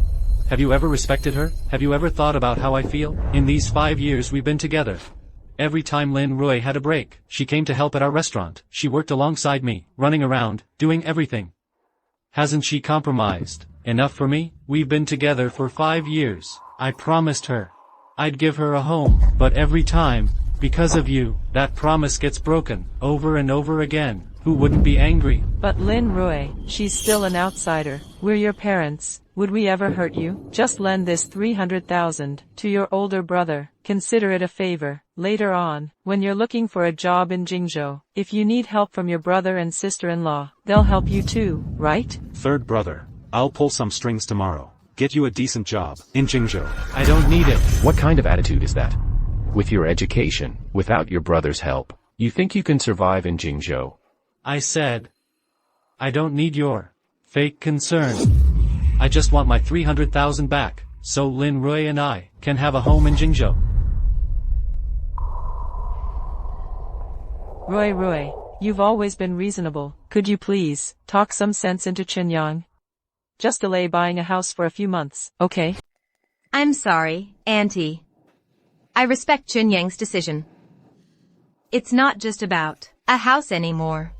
Have you ever respected her? Have you ever thought about how I feel? In these 5 years we've been together. Every time Lin Rui had a break, she came to help at our restaurant. She worked alongside me, running around, doing everything. Hasn't she compromised enough for me? We've been together for 5 years. I promised her I'd give her a home, but every time, because of you, that promise gets broken, over and over again. Who wouldn't be angry? But Lin Rui, she's still an outsider. We're your parents. Would we ever hurt you? Just lend this 300,000 to your older brother. Consider it a favor. Later on, when you're looking for a job in Jingzhou, if you need help from your brother and sister-in-law, they'll help you too, right? Third brother, I'll pull some strings tomorrow. Get you a decent job in Jingzhou. I don't need it. What kind of attitude is that? With your education, without your brother's help, you think you can survive in Jingzhou? I said, I don't need your fake concern. I just want my 300,000 back, so Lin Rui and I can have a home in Jingzhou. Rui, you've always been reasonable. Could you please talk some sense into Chen Yang? Just delay buying a house for a few months, okay? I'm sorry, Auntie. I respect Chin Yang's decision. It's not just about a house anymore.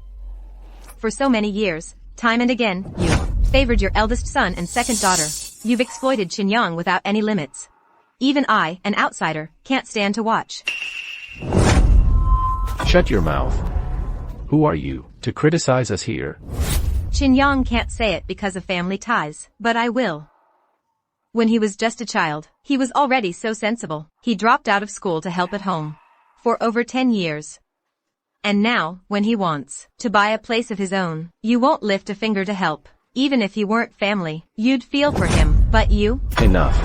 For so many years, time and again, you favored your eldest son and second daughter. You've exploited Qinyang without any limits. Even I, an outsider, can't stand to watch. Shut your mouth. Who are you to criticize us here? Qinyang can't say it because of family ties, but I will. When he was just a child, he was already so sensible. He dropped out of school to help at home. For over 10 years. And now, when he wants to buy a place of his own, you won't lift a finger to help. Even if you weren't family, you'd feel for him, but you? Enough.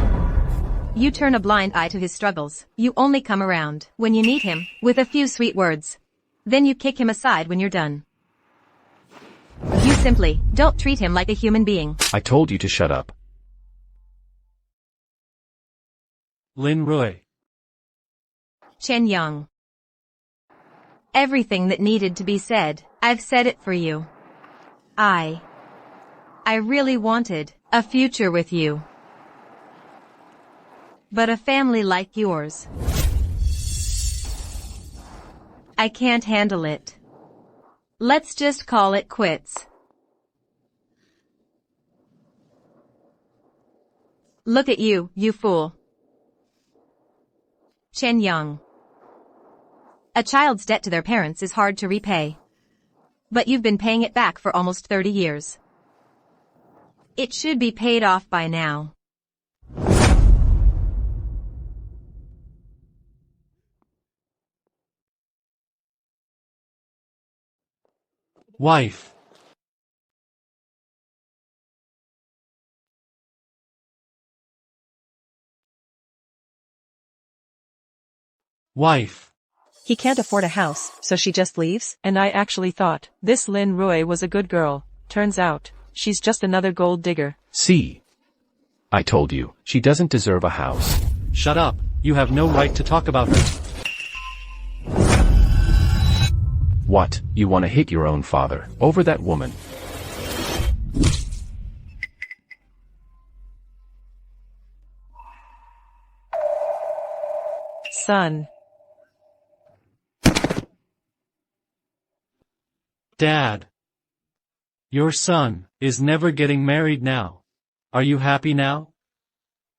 You turn a blind eye to his struggles. You only come around when you need him, with a few sweet words. Then you kick him aside when you're done. You simply don't treat him like a human being. I told you to shut up. Lin Rui. Chen Yang. Everything that needed to be said, I've said it for you. I really wanted a future with you. But a family like yours, I can't handle it. Let's just call it quits. Look at you, you fool. Chen Yang. A child's debt to their parents is hard to repay. But you've been paying it back for almost 30 years. It should be paid off by now. Wife. Wife. He can't afford a house, so she just leaves? And I actually thought this Lin Rui was a good girl. Turns out, she's just another gold digger. See? I told you, she doesn't deserve a house. Shut up, you have no right to talk about her. What, you want to hit your own father, over that woman? Son. Dad. Your son is never getting married now. Are you happy now?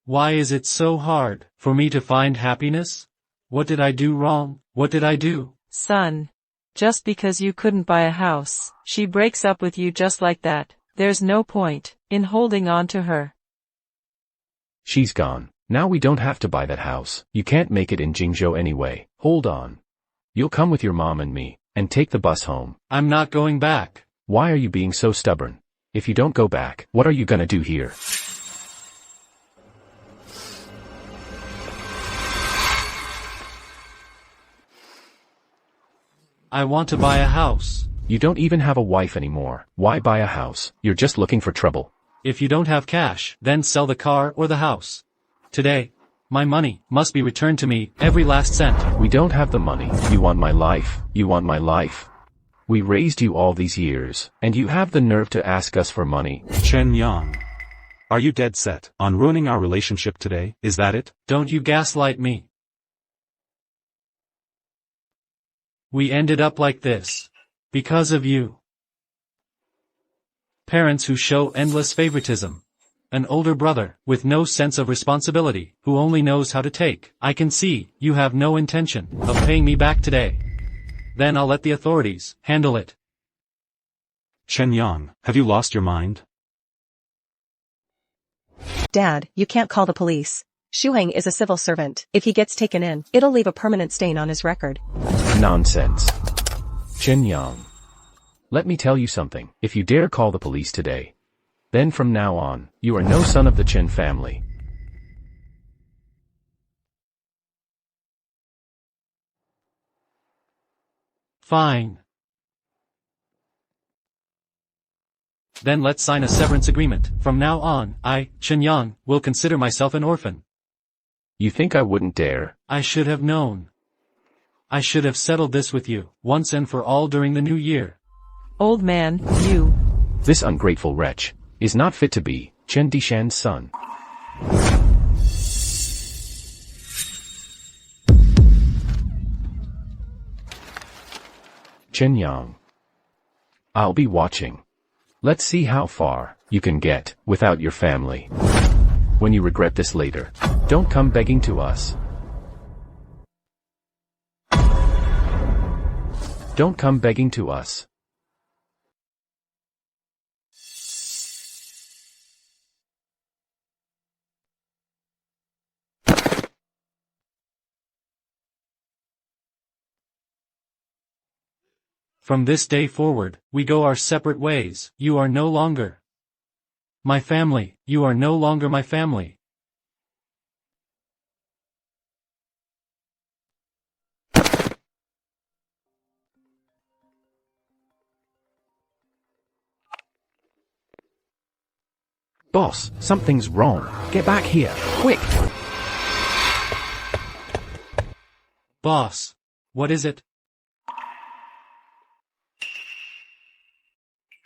Why is it so hard for me to find happiness? What did I do wrong? What did I do? Son. Just because you couldn't buy a house, she breaks up with you just like that. There's no point in holding on to her. She's gone. Now we don't have to buy that house. You can't make it in Jingzhou anyway. Hold on. You'll come with your mom and me, and take the bus home. I'm not going back. Why are you being so stubborn? If you don't go back, what are you gonna do here? I want to buy a house. You don't even have a wife anymore. Why buy a house? You're just looking for trouble. If you don't have cash, then sell the car or the house. Today, my money must be returned to me, every last cent. We don't have the money. You want my life. You want my life. We raised you all these years, and you have the nerve to ask us for money. Chen Yang. Are you dead set on ruining our relationship today? Is that it? Don't you gaslight me. We ended up like this. Because of you. Parents who show endless favoritism. An older brother, with no sense of responsibility, who only knows how to take. I can see, you have no intention of paying me back today. Then I'll let the authorities handle it. Chen Yang, have you lost your mind? Dad, you can't call the police. Shuheng is a civil servant. If he gets taken in, it'll leave a permanent stain on his record. Nonsense. Chen Yang. Let me tell you something. If you dare call the police today, then from now on, you are no son of the Chen family. Fine. Then let's sign a severance agreement. From now on, I, Chen Yang, will consider myself an orphan. You think I wouldn't dare? I should have known. I should have settled this with you, once and for all during the new year. Old man, you. This ungrateful wretch is not fit to be Chen Dishan's son. Chen Yang. I'll be watching. Let's see how far you can get without your family. When you regret this later, don't come begging to us. Don't come begging to us. From this day forward, we go our separate ways. You are no longer my family. You are no longer my family. Boss, something's wrong. Get back here, quick! Boss, what is it?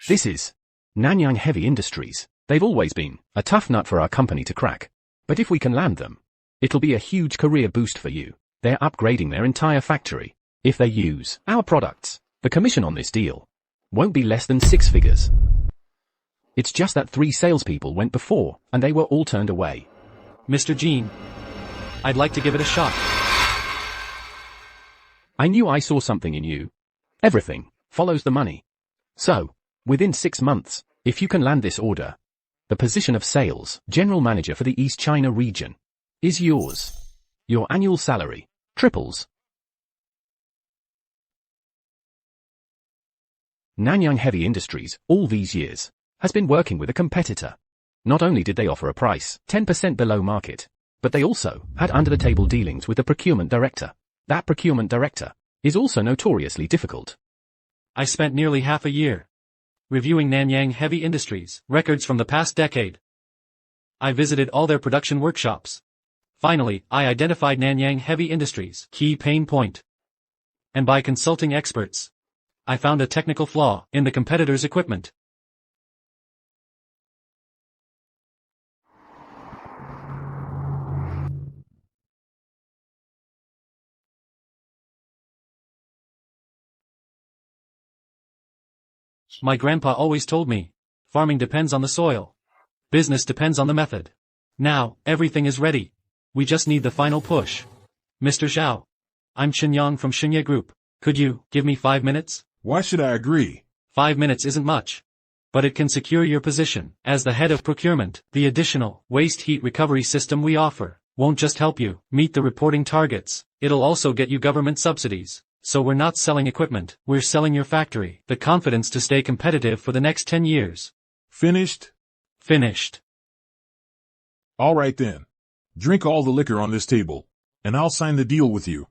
This is Nanyang Heavy Industries. They've always been a tough nut for our company to crack. But if we can land them, it'll be a huge career boost for you. They're upgrading their entire factory. If they use our products, the commission on this deal won't be less than 6 figures. It's just that 3 salespeople went before, and they were all turned away. Mr. Jean, I'd like to give it a shot. I knew I saw something in you. Everything follows the money. So, within 6 months, if you can land this order, the position of sales general manager for the East China region is yours. Your annual salary triples. Nanyang Heavy Industries, all these years, has been working with a competitor. Not only did they offer a price 10% below market, but they also had under-the-table dealings with the procurement director. That procurement director is also notoriously difficult. I spent nearly half a year reviewing Nanyang Heavy Industries records from the past decade. I visited all their production workshops. Finally, I identified Nanyang Heavy Industries' key pain point. And by consulting experts, I found a technical flaw in the competitor's equipment. My grandpa always told me, farming depends on the soil. Business depends on the method. Now, everything is ready. We just need the final push. Mr. Zhao, I'm Chen Yang from Xinye Group. Could you give me 5 minutes? Why should I agree? 5 minutes isn't much. But it can secure your position as the head of procurement. The additional waste heat recovery system we offer won't just help you meet the reporting targets, it'll also get you government subsidies. So we're not selling equipment, we're selling your factory, the confidence to stay competitive for the next 10 years. Finished? Finished. All right then. Drink all the liquor on this table, and I'll sign the deal with you.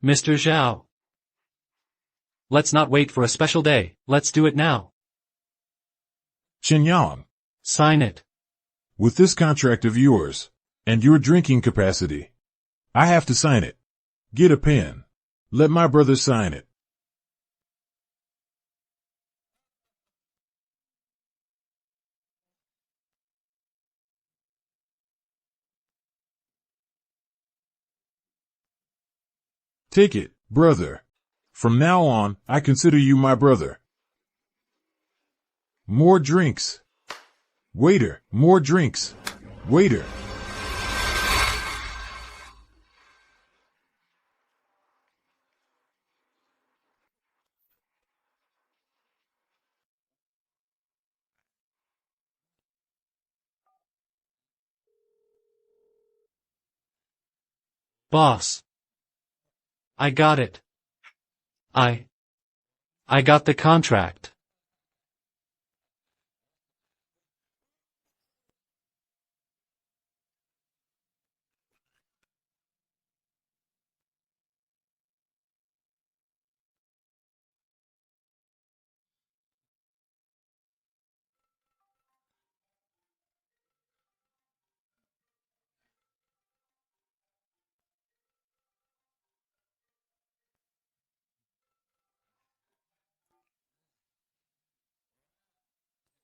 Mr. Zhao. Let's not wait for a special day, let's do it now. Chen Yang, Sign it. with this contract of yours, and your drinking capacity, I have to sign it. Get a pen. Let my brother sign it. Take it, brother. From now on, I consider you my brother. More drinks. Waiter, more drinks. Waiter. Boss. I got it. I got the contract.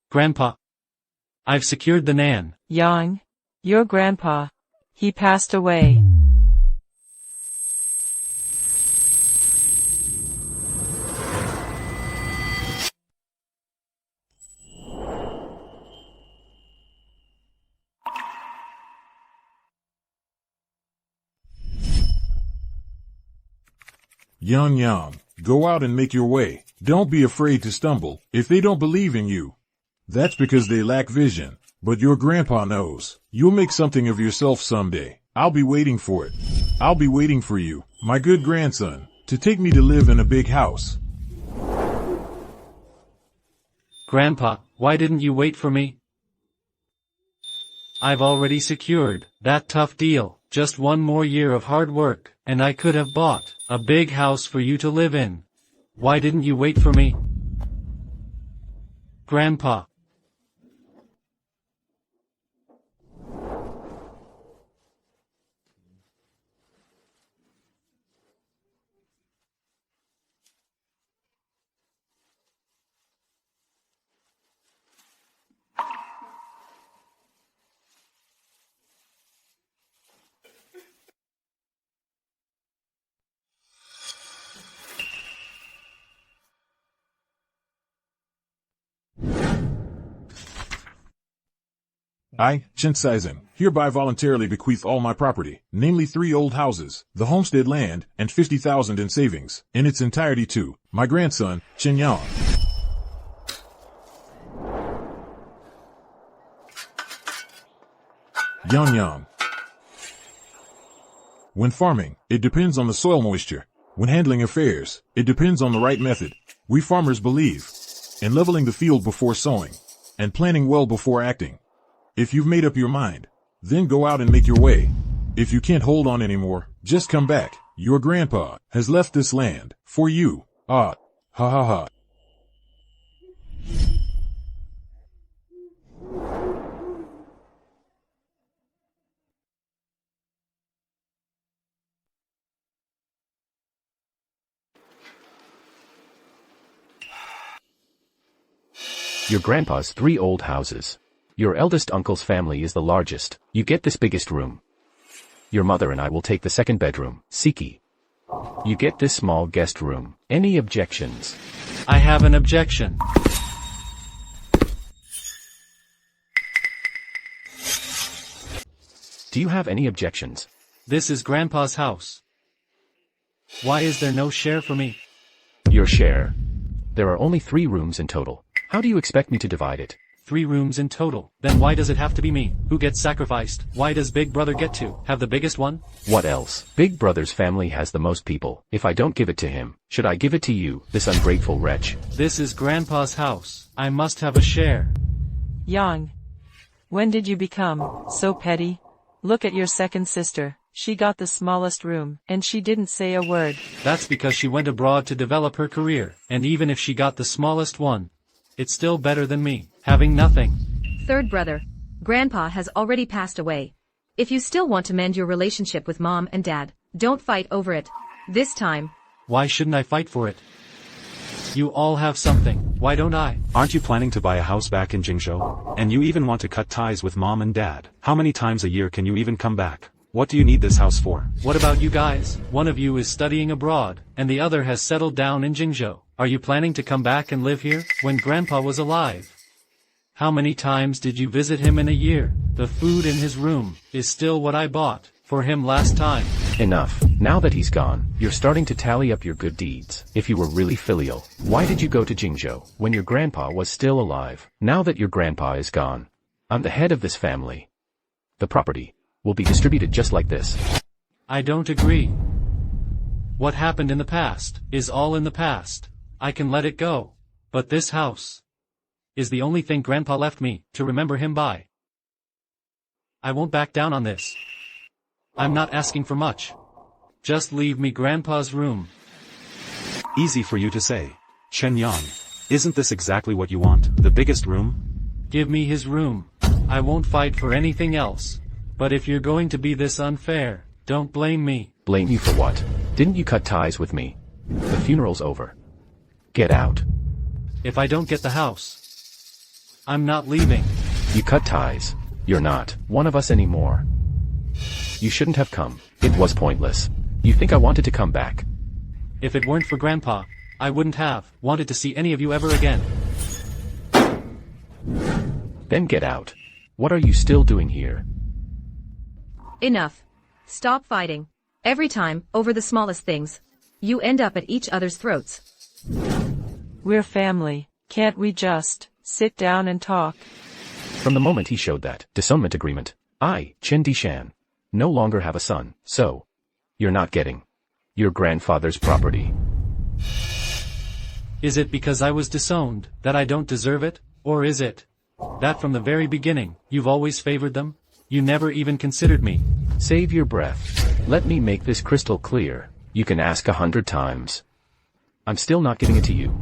Grandpa. I've secured the Nan. Yang, your grandpa. He passed away. Yang, go out and make your way. Don't be afraid to stumble. If they don't believe in you, that's because they lack vision. But your grandpa knows. You'll make something of yourself someday. I'll be waiting for it. I'll be waiting for you, my good grandson, to take me to live in a big house. Grandpa, why didn't you wait for me? I've already secured that tough deal. Just one more year of hard work, and I could have bought a big house for you to live in. Why didn't you wait for me? Grandpa. I, Chen Saizhen, hereby voluntarily bequeath all my property, namely 3 old houses, the homestead land, and 50,000 in savings, in its entirety to my grandson, Chen Yang. Yang. When farming, it depends on the soil moisture. When handling affairs, it depends on the right method. We farmers believe in leveling the field before sowing, and planning well before acting. If you've made up your mind, then go out and make your way. If you can't hold on anymore, just come back. Your grandpa has left this land for you. Ah, ha ha ha. Your grandpa's 3 old houses. Your eldest uncle's family is the largest. You get this biggest room. Your mother and I will take the second bedroom, Siki. You get this small guest room. Any objections? I have an objection. Do you have any objections? This is Grandpa's house. Why is there no share for me? Your share? There are only 3 rooms in total. How do you expect me to divide it? 3 rooms in total. Then why does it have to be me who gets sacrificed? Why does Big Brother get to have the biggest one? What else? Big Brother's family has the most people. If I don't give it to him, should I give it to you, this ungrateful wretch? This is Grandpa's house. I must have a share. Yang, when did you become so petty? Look at your second sister. She got the smallest room, and she didn't say a word. That's because she went abroad to develop her career, and even if she got the smallest one, it's still better than me, having nothing. Third brother, Grandpa has already passed away. If you still want to mend your relationship with Mom and Dad, don't fight over it. This time. Why shouldn't I fight for it? You all have something, why don't I? Aren't you planning to buy a house back in Jingzhou? And you even want to cut ties with Mom and Dad. How many times a year can you even come back? What do you need this house for? What about you guys? One of you is studying abroad, and the other has settled down in Jingzhou. Are you planning to come back and live here, when Grandpa was alive? How many times did you visit him in a year? The food in his room is still what I bought for him last time. Enough. Now that he's gone, you're starting to tally up your good deeds. If you were really filial, why did you go to Jingzhou, when your grandpa was still alive? Now that your grandpa is gone, I'm the head of this family. The property will be distributed just like this. I don't agree. What happened in the past is all in the past. I can let it go. But this house is the only thing Grandpa left me to remember him by. I won't back down on this. I'm not asking for much. Just leave me Grandpa's room. Easy for you to say. Chen Yang. Isn't this exactly what you want, the biggest room? Give me his room. I won't fight for anything else. But if you're going to be this unfair, don't blame me. Blame you for what? Didn't you cut ties with me? The funeral's over. Get out. If I don't get the house, I'm not leaving. You cut ties. You're not one of us anymore. You shouldn't have come. It was pointless. You think I wanted to come back? If it weren't for Grandpa, I wouldn't have wanted to see any of you ever again. Then get out. What are you still doing here? Enough. Stop fighting. Every time, over the smallest things. You end up at each other's throats. We're family. Can't we just sit down and talk? From the moment he showed that disownment agreement, I, Chen Dishan, no longer have a son, so you're not getting your grandfather's property. Is it because I was disowned that I don't deserve it, or is it that from the very beginning, you've always favored them? You never even considered me. Save your breath. Let me make this crystal clear. You can ask 100 times. I'm still not giving it to you.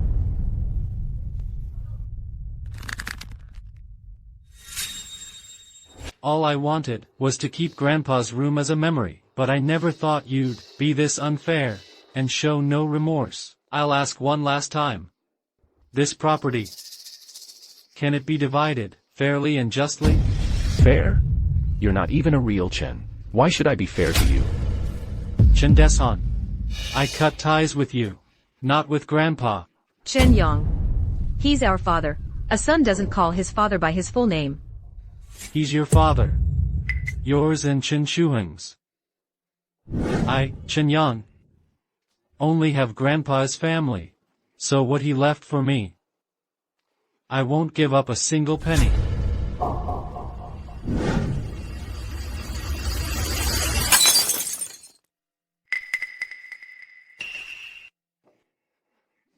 All I wanted was to keep Grandpa's room as a memory, but I never thought you'd be this unfair and show no remorse. I'll ask one last time. This property, can it be divided fairly and justly? Fair? You're not even a real Chen. Why should I be fair to you? Chen Deshan, I cut ties with you, not with Grandpa. Chen Yang. He's our father. A son doesn't call his father by his full name. He's your father. Yours and Chen Shuheng's. I, Chen Yang, only have Grandpa's family, so what he left for me, I won't give up a single penny.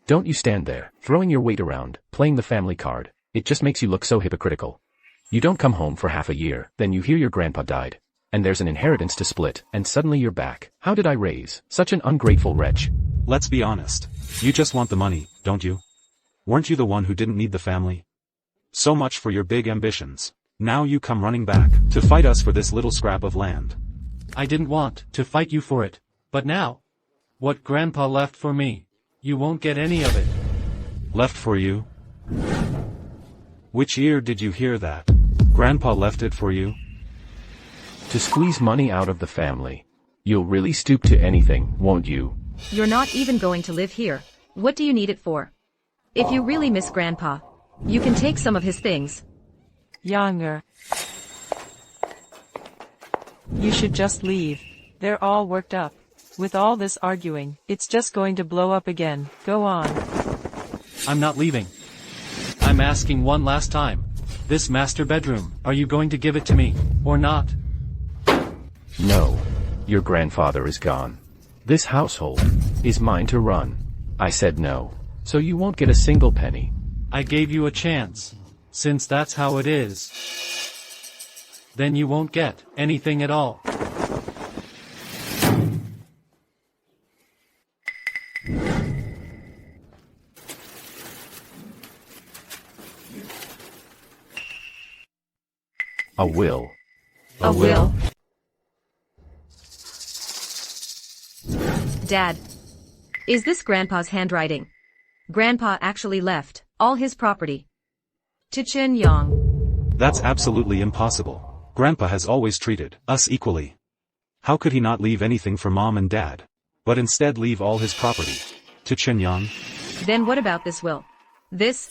Don't you stand there, throwing your weight around, playing the family card. It just makes you look so hypocritical. You don't come home for half a year, then you hear your grandpa died, and there's an inheritance to split, and suddenly you're back. How did I raise such an ungrateful wretch? Let's be honest. You just want the money, don't you? Weren't you the one who didn't need the family? So much for your big ambitions. Now you come running back to fight us for this little scrap of land. I didn't want to fight you for it, but now, what Grandpa left for me, you won't get any of it. Left for you? Which ear did you hear that? Grandpa left it for you? To squeeze money out of the family. You'll really stoop to anything, won't you? You're not even going to live here. What do you need it for? If you really miss Grandpa, you can take some of his things. Younger. You should just leave. They're all worked up. With all this arguing, it's just going to blow up again. Go on. I'm not leaving. I'm asking one last time. This master bedroom, are you going to give it to me, or not? No. Your grandfather is gone. This household is mine to run. I said no. So you won't get a single penny. I gave you a chance. Since that's how it is, then you won't get anything at all. A will. A will? Dad. Is this Grandpa's handwriting? Grandpa actually left all his property to Chen Yang. That's absolutely impossible. Grandpa has always treated us equally. How could he not leave anything for Mom and Dad, but instead leave all his property to Chen Yang? Then what about this will? This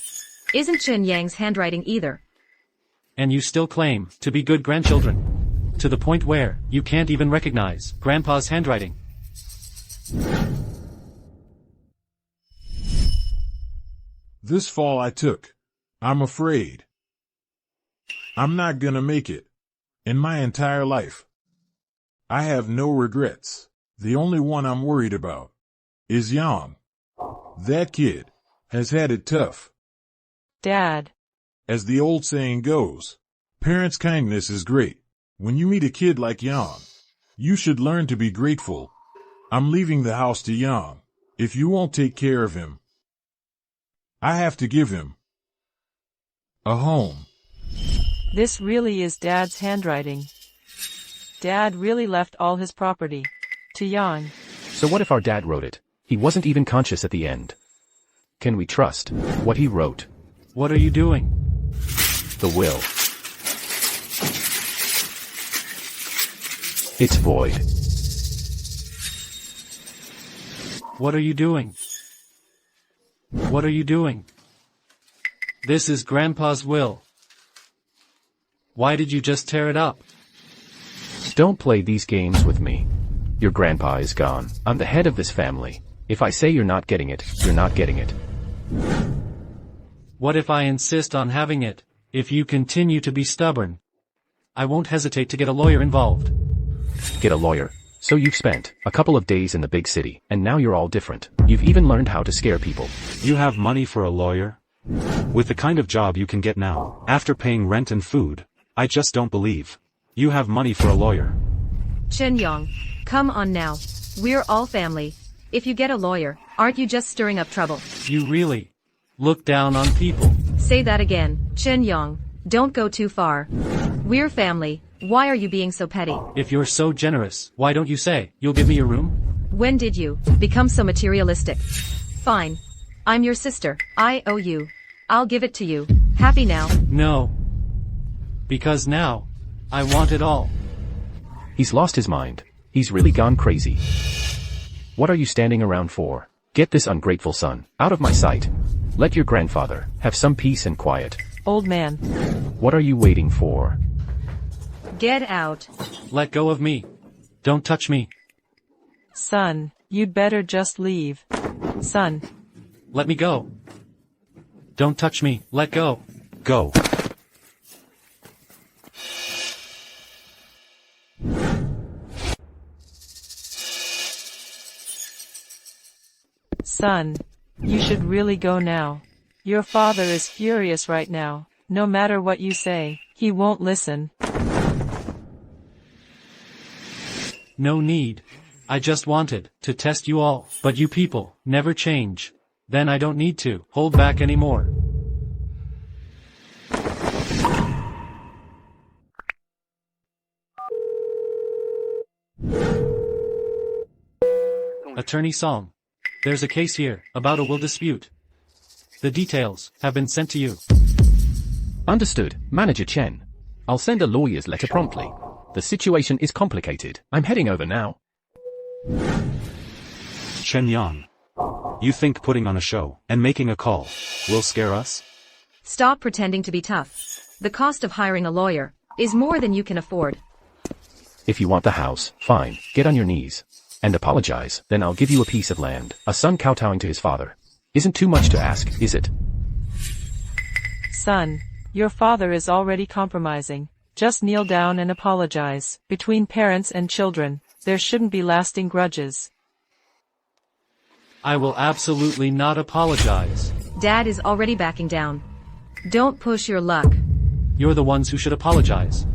isn't Chen Yang's handwriting either. And you still claim to be good grandchildren, to the point where you can't even recognize Grandpa's handwriting. This fall I took. I'm afraid I'm not gonna make it in my entire life. I have no regrets. The only one I'm worried about is Yang. That kid has had it tough. Dad. As the old saying goes, parents' kindness is great. When you meet a kid like Yang, you should learn to be grateful. I'm leaving the house to Yang. If you won't take care of him, I have to give him a home. This really is Dad's handwriting. Dad really left all his property to Yang. So what if our dad wrote it? He wasn't even conscious at the end. Can we trust what he wrote? What are you doing? The will. It's void. What are you doing? What are you doing? This is Grandpa's will. Why did you just tear it up? Don't play these games with me. Your grandpa is gone. I'm the head of this family. If I say you're not getting it, you're not getting it. What if I insist on having it? If you continue to be stubborn, I won't hesitate to get a lawyer involved. Get a lawyer. So you've spent a couple of days in the big city, and now you're all different. You've even learned how to scare people. You have money for a lawyer? With the kind of job you can get now, after paying rent and food, I just don't believe. You have money for a lawyer. Chen Yang, come on now. We're all family. If you get a lawyer, aren't you just stirring up trouble? You really look down on people. Say that again, Chen Yang. Don't go too far. We're family. Why are you being so petty? If you're so generous, why don't you say, you'll give me a room? When did you become so materialistic? Fine. I'm your sister. I owe you. I'll give it to you. Happy now? No. Because now, I want it all. He's lost his mind. He's really gone crazy. What are you standing around for? Get this ungrateful son out of my sight. Let your grandfather have some peace and quiet. Old man. What are you waiting for? Get out. Let go of me. Don't touch me. Son, you'd better just leave. Son. Let me go. Don't touch me. Let go. Go. Son, you should really go now. Your father is furious right now. No matter what you say, he won't listen. No need. I just wanted to test you all. But you people never change. Then I don't need to hold back anymore. Attorney Song. There's a case here about a will dispute. The details have been sent to you. Understood, Manager Chen. I'll send a lawyer's letter promptly. The situation is complicated. I'm heading over now. Chen Yang. You think putting on a show and making a call will scare us? Stop pretending to be tough. The cost of hiring a lawyer is more than you can afford. If you want the house, fine, get on your knees. And apologize, then I'll give you a piece of land. A son kowtowing to his father. Isn't too much to ask, is it? Son, your father is already compromising. Just kneel down and apologize. Between parents and children, there shouldn't be lasting grudges. I will absolutely not apologize. Dad is already backing down. Don't push your luck. You're the ones who should apologize.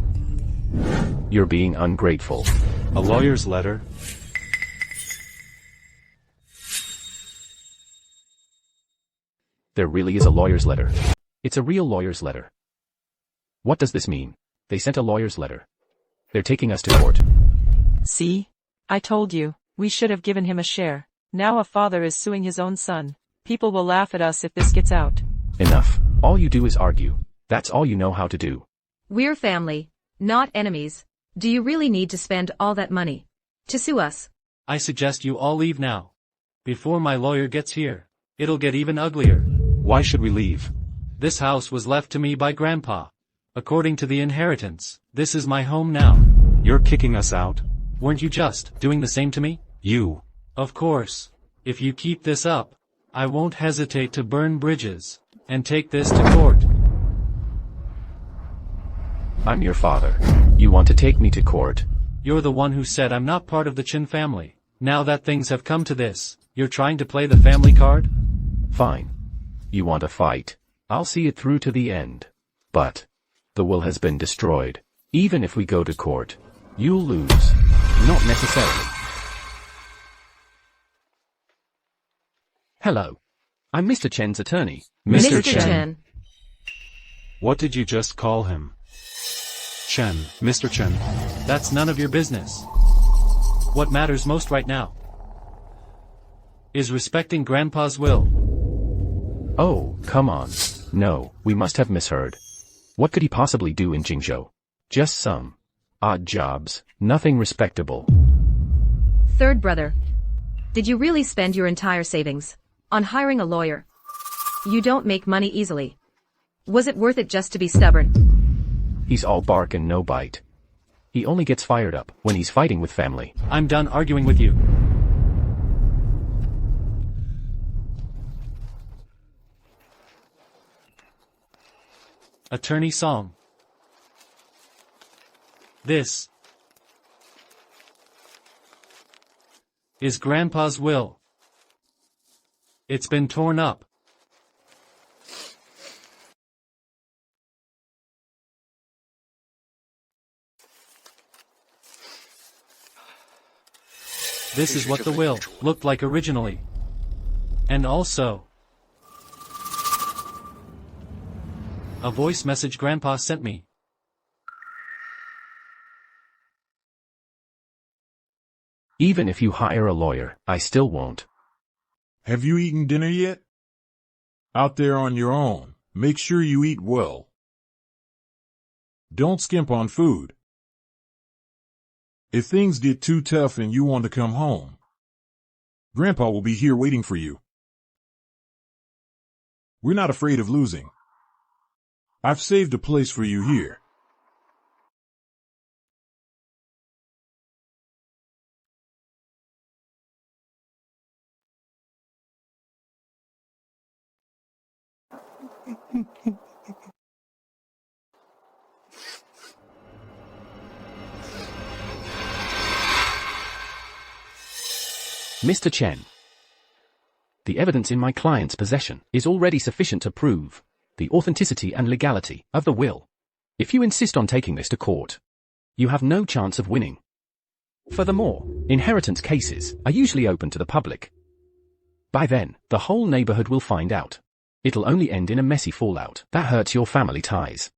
You're being ungrateful. A lawyer's letter? There really is a lawyer's letter. It's a real lawyer's letter. What does this mean? They sent a lawyer's letter. They're taking us to court. See? I told you, we should have given him a share. Now a father is suing his own son. People will laugh at us if this gets out. Enough. All you do is argue. That's all you know how to do. We're family, not enemies. Do you really need to spend all that money to sue us? I suggest you all leave now. Before my lawyer gets here, it'll get even uglier. Why should we leave? This house was left to me by Grandpa. According to the inheritance, this is my home now. You're kicking us out? Weren't you just doing the same to me? You. Of course. If you keep this up, I won't hesitate to burn bridges and take this to court. I'm your father. You want to take me to court? You're the one who said I'm not part of the Chin family. Now that things have come to this, you're trying to play the family card? Fine. You want a fight? I'll see it through to the end. But the will has been destroyed. Even if we go to court, you'll lose. Not necessarily. Hello. I'm Mr. Chen's attorney. Mr. Chen. What did you just call him? Chen, Mr. Chen. That's none of your business. What matters most right now is respecting Grandpa's will. Oh, come on. No, we must have misheard. What could he possibly do in Jingzhou? Just some odd jobs, nothing respectable. Third brother. Did you really spend your entire savings on hiring a lawyer? You don't make money easily. Was it worth it just to be stubborn? He's all bark and no bite. He only gets fired up when he's fighting with family. I'm done arguing with you. Attorney Song. This is Grandpa's will. It's been torn up. This is what the will looked like originally. And also a voice message Grandpa sent me. Even if you hire a lawyer, I still won't. Have you eaten dinner yet? Out there on your own, make sure you eat well. Don't skimp on food. If things get too tough and you want to come home, Grandpa will be here waiting for you. We're not afraid of losing. I've saved a place for you here. Mr. Chen. The evidence in my client's possession is already sufficient to prove the authenticity and legality of the will. If you insist on taking this to court, you have no chance of winning. Furthermore, inheritance cases are usually open to the public. By then, the whole neighborhood will find out. It'll only end in a messy fallout that hurts your family ties.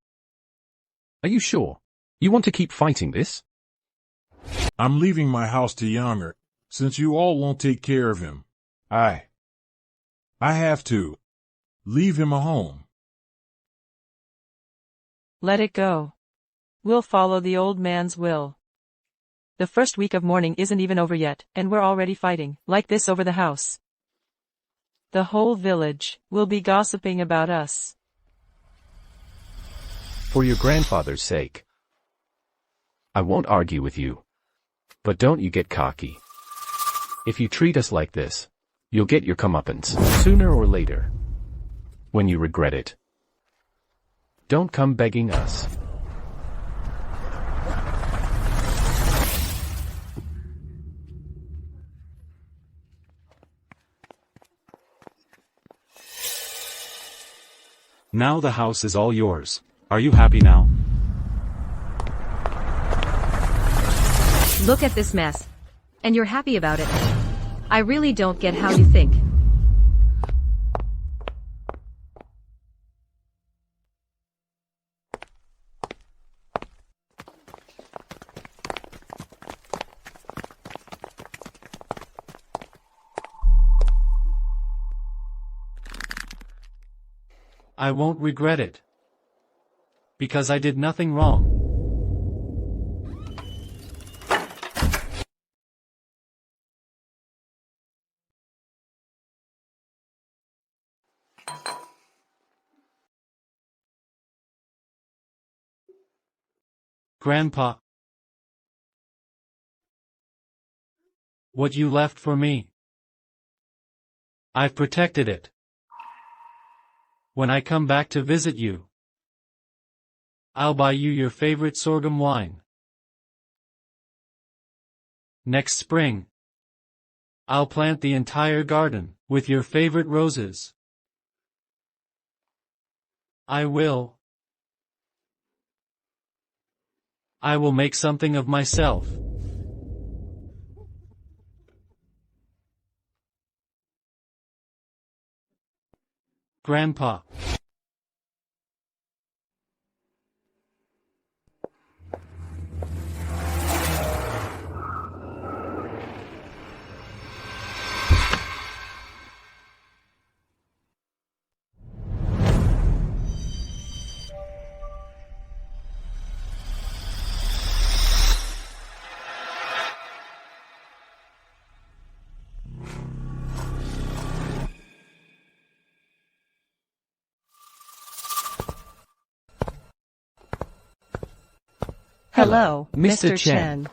Are you sure you want to keep fighting this? I'm leaving my house to Younger, since you all won't take care of him. I have to leave him a home. Let it go. We'll follow the old man's will. The first week of mourning isn't even over yet, and we're already fighting like this over the house. The whole village will be gossiping about us. For your grandfather's sake. I won't argue with you. But don't you get cocky. If you treat us like this, you'll get your comeuppance, sooner or later. When you regret it. Don't come begging us. Now the house is all yours. Are you happy now? Look at this mess. And you're happy about it. I really don't get how you think. I won't regret it. Because I did nothing wrong. Grandpa. What you left for me. I've protected it. When I come back to visit you, I'll buy you your favorite sorghum wine. Next spring, I'll plant the entire garden with your favorite roses. I will make something of myself. Grandpa. Hello, Mr. Mr. Chen.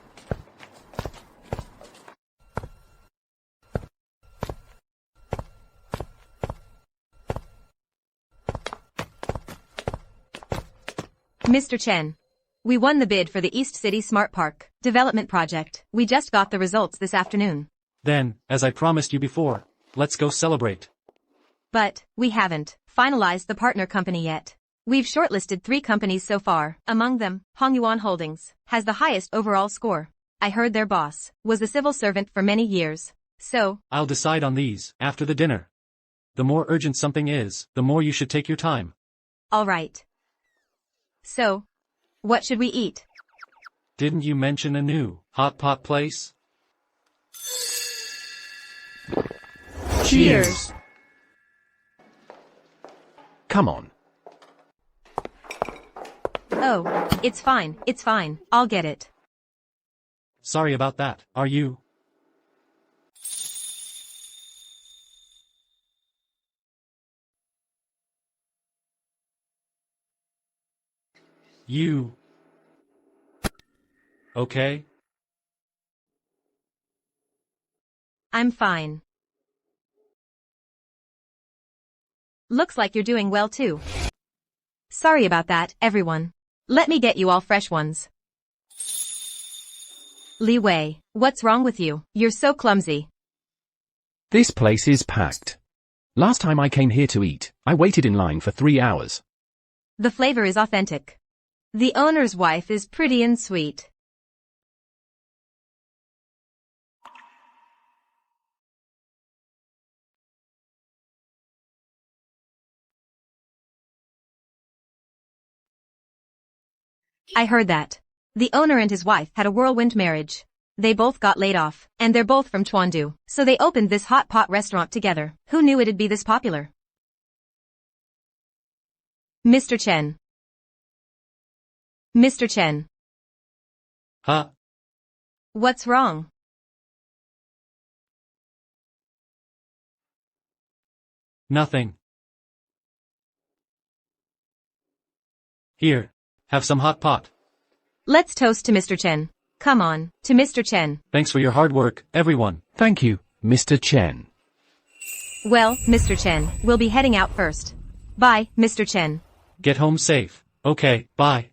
Chen. Mr. Chen. We won the bid for the East City Smart Park development project. We just got the results this afternoon. Then, as I promised you before, let's go celebrate. But, we haven't finalized the partner company yet. We've shortlisted 3 companies so far. Among them, Hongyuan Holdings has the highest overall score. I heard their boss was a civil servant for many years. So, I'll decide on these after the dinner. The more urgent something is, the more you should take your time. alright. So, what should we eat? Didn't you mention a new hot pot place? Cheers. Come on. Oh, it's fine, I'll get it. Sorry about that, are you? You. Okay? I'm fine. Looks like you're doing well too. Sorry about that, everyone. Let me get you all fresh ones. Li Wei, what's wrong with you? You're so clumsy. This place is packed. Last time I came here to eat, I waited in line for 3 hours. The flavor is authentic. The owner's wife is pretty and sweet. I heard that. The owner and his wife had a whirlwind marriage. They both got laid off, and they're both from Chuandu, so they opened this hot pot restaurant together. Who knew it'd be this popular? Mr. Chen. Mr. Chen. Huh? What's wrong? Nothing. Here, have some hot pot. Let's toast to Mr. Chen. Come on, to Mr. Chen. Thanks for your hard work, everyone. Thank you, Mr. Chen. Well, Mr. Chen, we'll be heading out first. Bye, Mr. Chen. Get home safe. Okay, bye.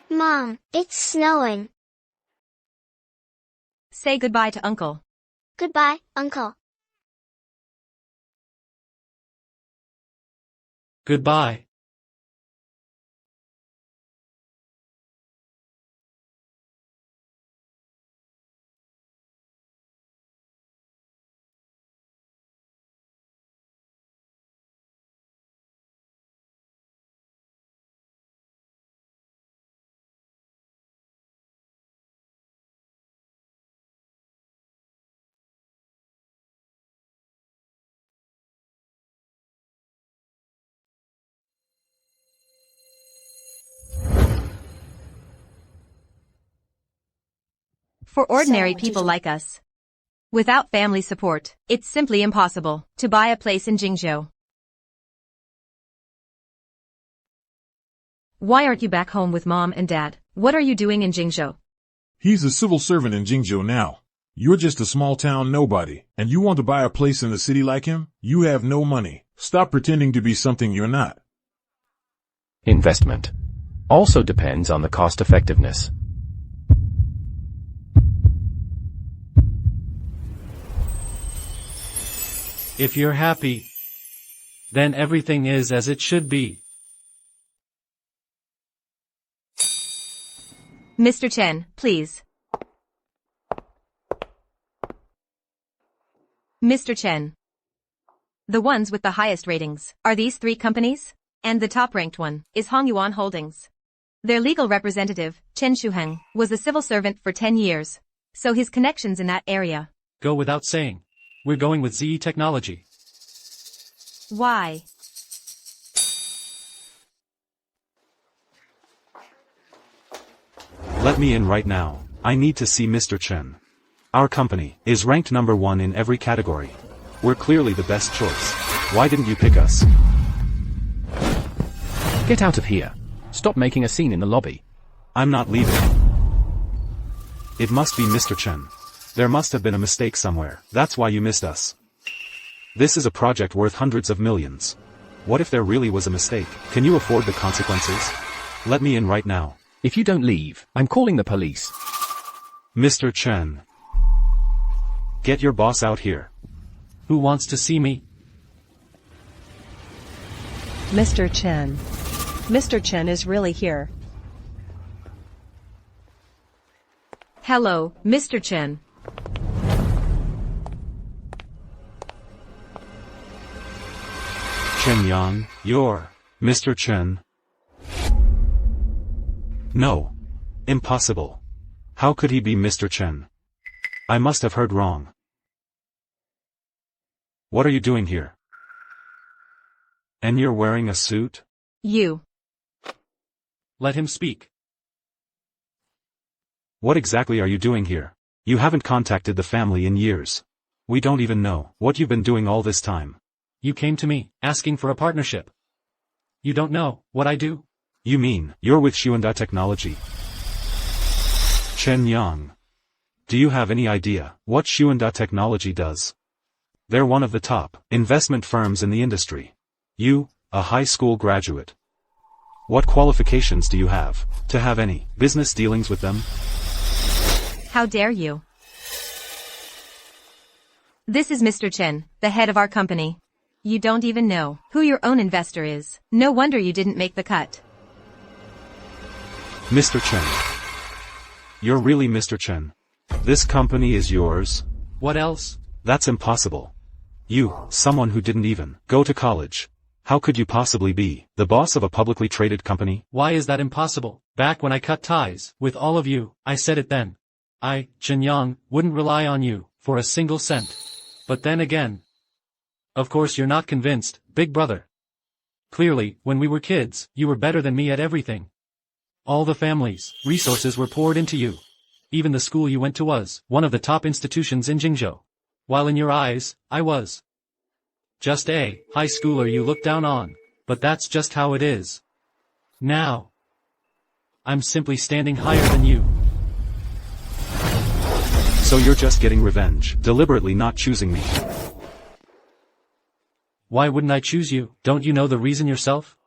Mom, it's snowing. Say goodbye to Uncle. Goodbye, Uncle. Goodbye. For ordinary So, people did you- like us. Without family support, it's simply impossible to buy a place in Jingzhou. Why aren't you back home with Mom and Dad? What are you doing in Jingzhou? He's a civil servant in Jingzhou now. You're just a small town nobody, and you want to buy a place in the city like him? You have no money. Stop pretending to be something you're not. Investment also depends on the cost effectiveness. If you're happy, then everything is as it should be. Mr. Chen, please. Mr. Chen. The ones with the highest ratings are these 3 companies, and the top-ranked one is Hongyuan Holdings. Their legal representative, Chen Shuheng, was a civil servant for 10 years, so his connections in that area. Go without saying. We're going with ZE Technology. Why? Let me in right now. I need to see Mr. Chen. Our company is ranked number 1 in every category. We're clearly the best choice. Why didn't you pick us? Get out of here. Stop making a scene in the lobby. I'm not leaving. It must be Mr. Chen. There must have been a mistake somewhere. That's why you missed us. This is a project worth hundreds of millions. What if there really was a mistake? Can you afford the consequences? Let me in right now. If you don't leave, I'm calling the police. Mr. Chen. Get your boss out here. Who wants to see me? Mr. Chen. Mr. Chen is really here. Hello, Mr. Chen. Chen Yang, you're Mr. Chen. No. Impossible. How could he be Mr. Chen? I must have heard wrong. What are you doing here? And you're wearing a suit? You. Let him speak. What exactly are you doing here? You haven't contacted the family in years. We don't even know what you've been doing all this time. You came to me, asking for a partnership. You don't know what I do? You mean, you're with Xuanda Technology? Chen Yang. Do you have any idea what Xuanda Technology does? They're one of the top investment firms in the industry. You, a high school graduate. What qualifications do you have to have any business dealings with them? How dare you? This is Mr. Chen, the head of our company. You don't even know who your own investor is. No wonder you didn't make the cut. Mr. Chen. You're really Mr. Chen. This company is yours? What else? That's impossible. You, someone who didn't even go to college. How could you possibly be the boss of a publicly traded company? Why is that impossible? Back when I cut ties with all of you, I said it then. I, Chen Yang, wouldn't rely on you for a single cent. But then again. Of course you're not convinced, big brother. Clearly, when we were kids, you were better than me at everything. All the family's resources were poured into you. Even the school you went to was one of the top institutions in Jingzhou. While in your eyes, I was just a high schooler you look down on. But that's just how it is. Now, I'm simply standing higher than you. So you're just getting revenge, deliberately not choosing me. Why wouldn't I choose you? Don't you know the reason yourself?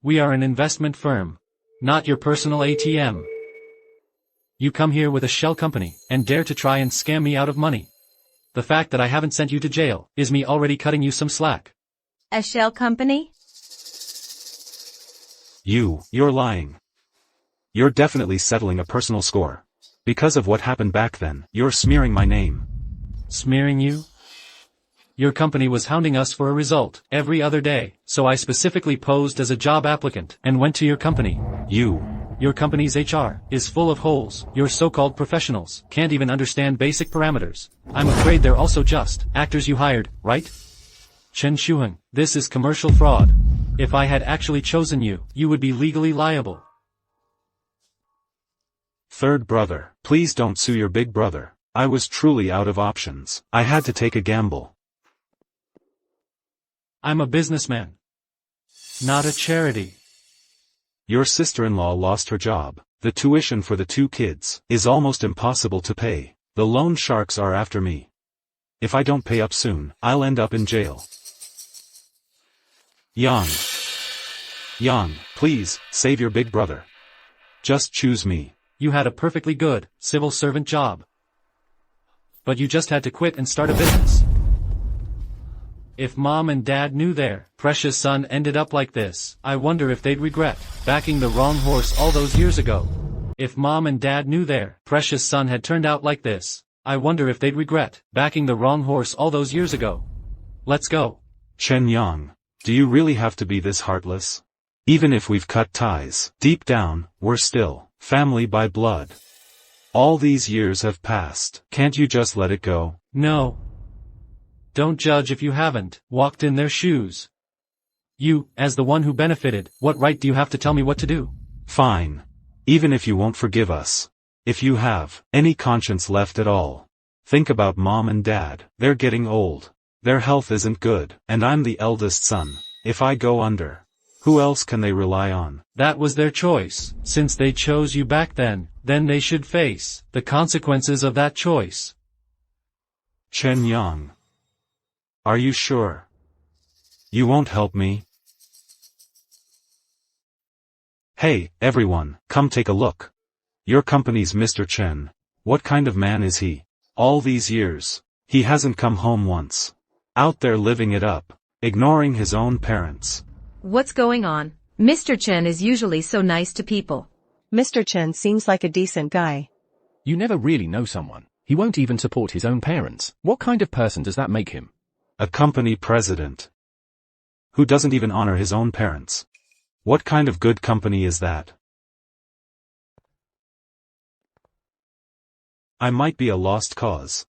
We are an investment firm. Not your personal ATM. You come here with a shell company, and dare to try and scam me out of money. The fact that I haven't sent you to jail, is me already cutting you some slack. A shell company? You're lying. You're definitely settling a personal score. Because of what happened back then, you're smearing my name. Smearing you? Your company was hounding us for a result, every other day, so I specifically posed as a job applicant, and went to your company. Your company's HR is full of holes. Your so-called professionals can't even understand basic parameters. I'm afraid they're also just actors you hired, right? Chen Shuheng, this is commercial fraud. If I had actually chosen you, you would be legally liable. Third brother, please don't sue your big brother. I was truly out of options. I had to take a gamble. I'm a businessman, not a charity. Your sister-in-law lost her job. The tuition for the 2 kids is almost impossible to pay. The loan sharks are after me. If I don't pay up soon, I'll end up in jail. Yang, please, save your big brother. Just choose me. You had a perfectly good, civil servant job. But you just had to quit and start a business. If mom and dad knew their precious son ended up like this, I wonder if they'd regret backing the wrong horse all those years ago. If mom and dad knew their precious son had turned out like this, I wonder if they'd regret backing the wrong horse all those years ago. Let's go. Chen Yang, do you really have to be this heartless? Even if we've cut ties, deep down, we're still family by blood. All these years have passed. Can't you just let it go? No. Don't judge if you haven't walked in their shoes. You, as the one who benefited, what right do you have to tell me what to do? Fine. Even if you won't forgive us. If you have any conscience left at all. Think about mom and dad. They're getting old. Their health isn't good, and I'm the eldest son. If I go under, who else can they rely on? That was their choice. Since they chose you back then they should face the consequences of that choice. Chen Yang. Are you sure? You won't help me? Hey, everyone, come take a look. Your company's Mr. Chen. What kind of man is he? All these years, he hasn't come home once. Out there living it up, ignoring his own parents. What's going on? Mr. Chen is usually so nice to people. Mr. Chen seems like a decent guy. You never really know someone. He won't even support his own parents. What kind of person does that make him? A company president. Who doesn't even honor his own parents. What kind of good company is that? I might be a lost cause.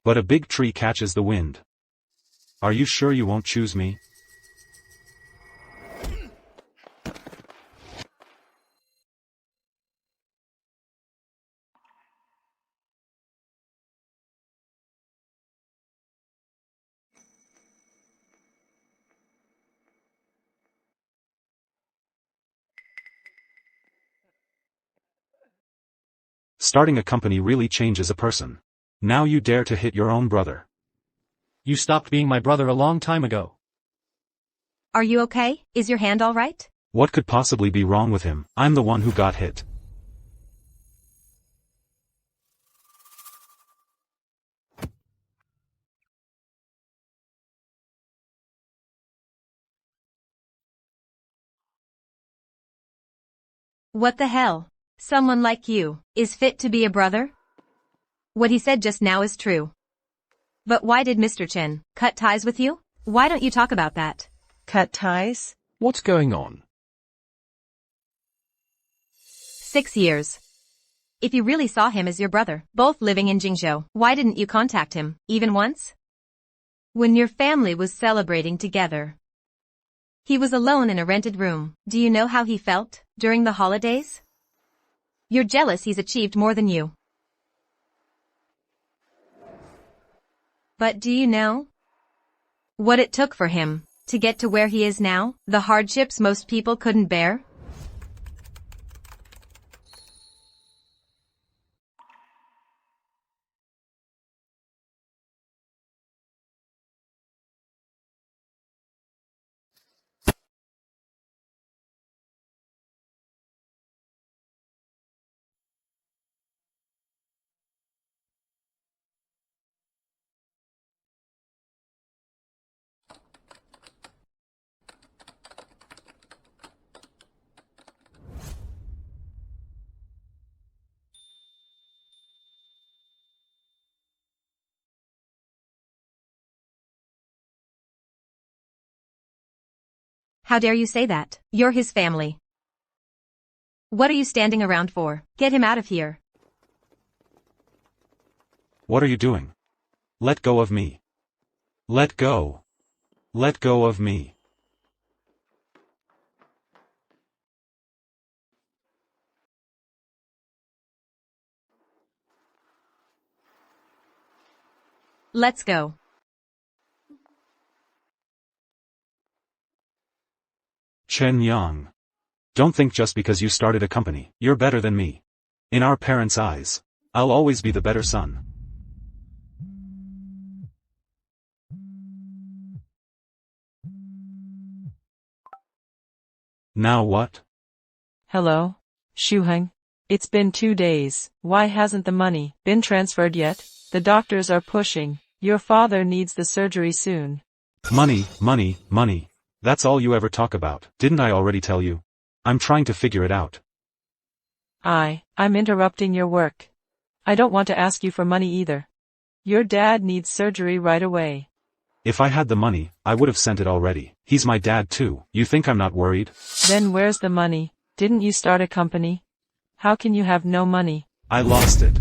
But a big tree catches the wind. Are you sure you won't choose me? Starting a company really changes a person. Now you dare to hit your own brother. You stopped being my brother a long time ago. Are you okay? Is your hand all right? What could possibly be wrong with him? I'm the one who got hit. What the hell? Someone like you is fit to be a brother? What he said just now is true. But why did Mr. Chen cut ties with you? Why don't you talk about that? Cut ties? What's going on? 6 years. If you really saw him as your brother, both living in Jingzhou, why didn't you contact him, even once? When your family was celebrating together. He was alone in a rented room. Do you know how he felt during the holidays? You're jealous he's achieved more than you. But do you know what it took for him to get to where he is now? The hardships most people couldn't bear? How dare you say that? You're his family. What are you standing around for? Get him out of here. What are you doing? Let go of me. Let go. Let go of me. Let's go. Chen Yang. Don't think just because you started a company, you're better than me. In our parents' eyes, I'll always be the better son. Now what? Hello? Shuheng? It's been 2 days. Why hasn't the money been transferred yet? The doctors are pushing. Your father needs the surgery soon. Money, money, money. That's all you ever talk about. Didn't I already tell you? I'm trying to figure it out. I'm interrupting your work. I don't want to ask you for money either. Your dad needs surgery right away. If I had the money, I would have sent it already. He's my dad too. You think I'm not worried? Then where's the money? Didn't you start a company? How can you have no money? I lost it.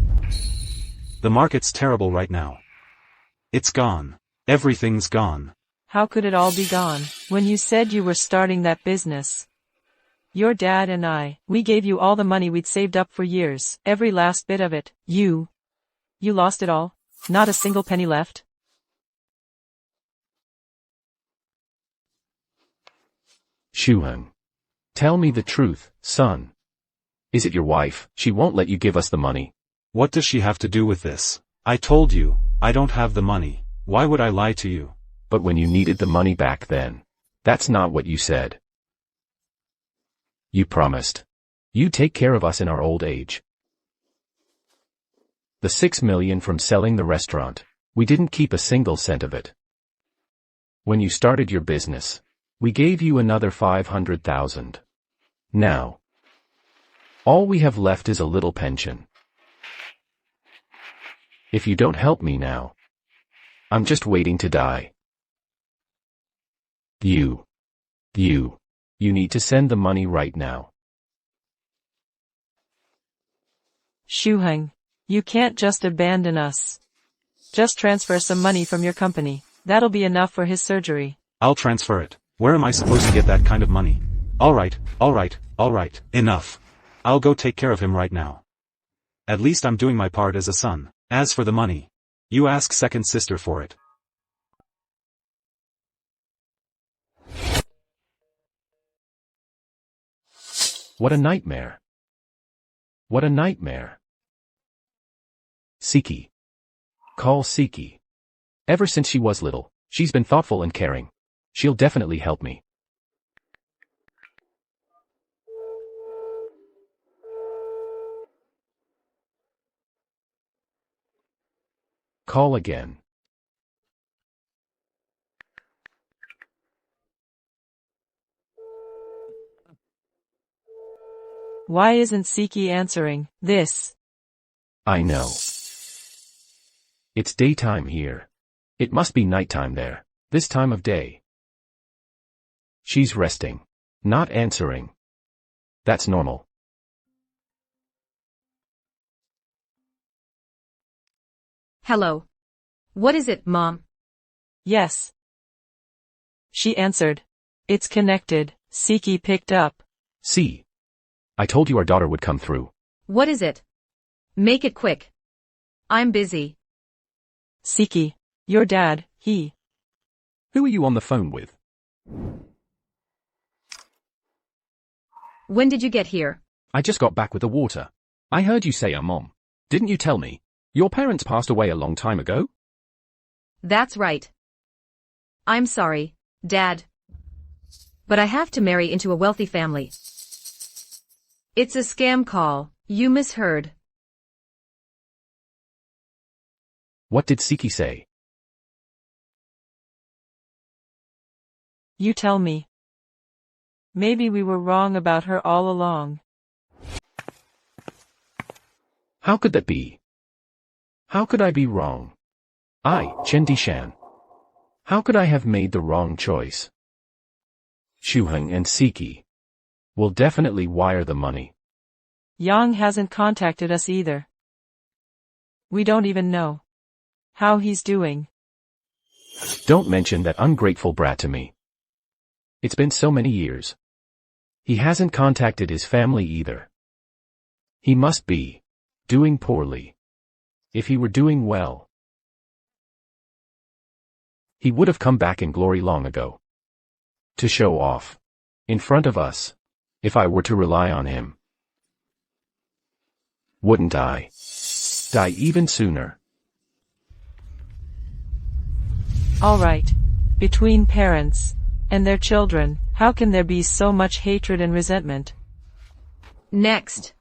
The market's terrible right now. It's gone. Everything's gone. How could it all be gone, when you said you were starting that business? Your dad and we gave you all the money we'd saved up for years, every last bit of it. You lost it all? Not a single penny left? Shuheng. Tell me the truth, son. Is it your wife? She won't let you give us the money. What does she have to do with this? I told you, I don't have the money. Why would I lie to you? But when you needed the money back then, that's not what you said. You promised. You'd take care of us in our old age. The 6 million from selling the restaurant, we didn't keep a single cent of it. When you started your business, we gave you another 500,000. Now, all we have left is a little pension. If you don't help me now, I'm just waiting to die. You need to send the money right now. Shuheng, you can't just abandon us. Just transfer some money from your company. That'll be enough for his surgery. I'll transfer it. Where am I supposed to get that kind of money? Alright, enough. I'll go take care of him right now. At least I'm doing my part as a son. As for the money, you ask second sister for it. What a nightmare. What a nightmare. Siki. Call Siki. Ever since she was little, she's been thoughtful and caring. She'll definitely help me. Call again. Why isn't Siki answering this? I know. It's daytime here. It must be nighttime there, this time of day. She's resting, not answering. That's normal. Hello. What is it, Mom? Yes. She answered. It's connected. Siki picked up. See. I told you our daughter would come through. What is it? Make it quick. I'm busy. Siki, your dad, he. Who are you on the phone with? When did you get here? I just got back with the water. I heard you say Mom. Didn't you tell me? Your parents passed away a long time ago? That's right. I'm sorry, Dad. But I have to marry into a wealthy family. It's a scam call. You misheard. What did Siki say? You tell me. Maybe we were wrong about her all along. How could that be? How could I be wrong? Chen Dishan. How could I have made the wrong choice? Shuheng and Siki will definitely wire the money. Yang hasn't contacted us either. We don't even know how he's doing. Don't mention that ungrateful brat to me. It's been so many years. He hasn't contacted his family either. He must be doing poorly. If he were doing well, he would have come back in glory long ago. To show off in front of us, if I were to rely on him. Wouldn't I die even sooner? All right. Between parents and their children, how can there be so much hatred and resentment? Next.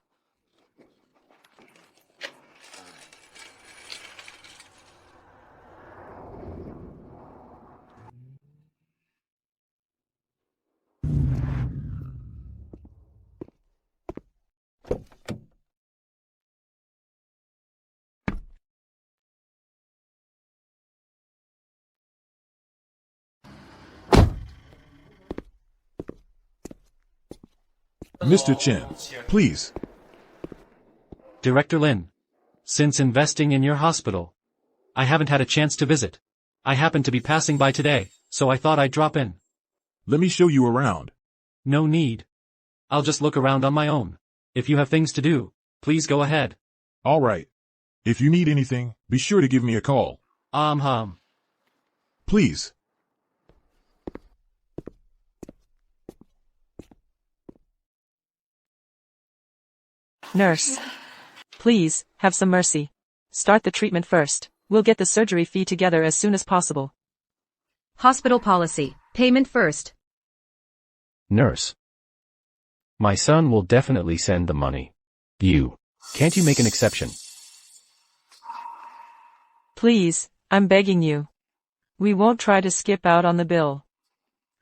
Mr. Chen, please. Director Lin. Since investing in your hospital, I haven't had a chance to visit. I happened to be passing by today, so I thought I'd drop in. Let me show you around. No need. I'll just look around on my own. If you have things to do, please go ahead. All right. If you need anything, be sure to give me a call. Please. Nurse. Please, have some mercy. Start the treatment first. We'll get the surgery fee together as soon as possible. Hospital policy. Payment first. Nurse. My son will definitely send the money. Can't you make an exception? Please, I'm begging you. We won't try to skip out on the bill.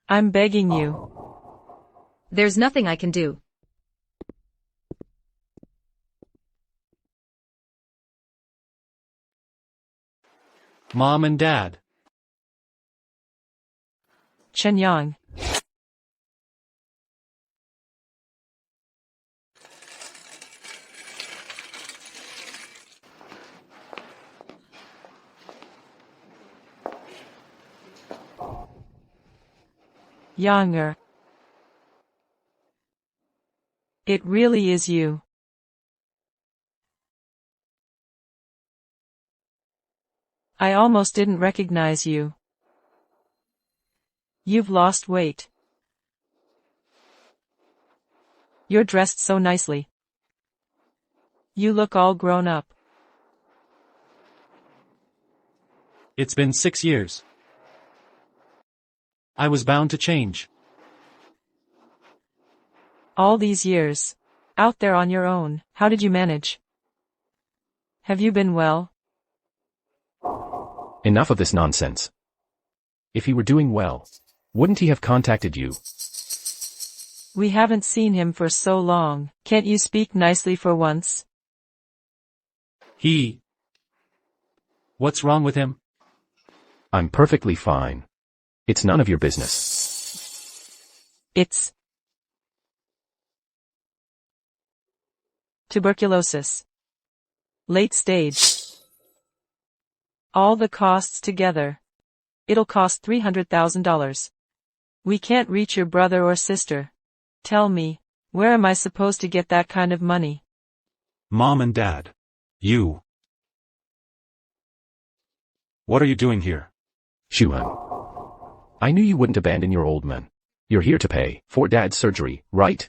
I'm begging you. There's nothing I can do. Mom and Dad. Chen Yang. Younger. It really is you. I almost didn't recognize you. You've lost weight. You're dressed so nicely. You look all grown up. It's been 6 years. I was bound to change. All these years. Out there on your own, how did you manage? Have you been well? Enough of this nonsense. If he were doing well, wouldn't he have contacted you? We haven't seen him for so long. Can't you speak nicely for once? What's wrong with him? I'm perfectly fine. It's none of your business. It's tuberculosis. Late stage. All the costs together. It'll cost $300,000. We can't reach your brother or sister. Tell me, where am I supposed to get that kind of money? Mom and Dad. You. What are you doing here? Shuhan. I knew you wouldn't abandon your old man. You're here to pay for Dad's surgery, right?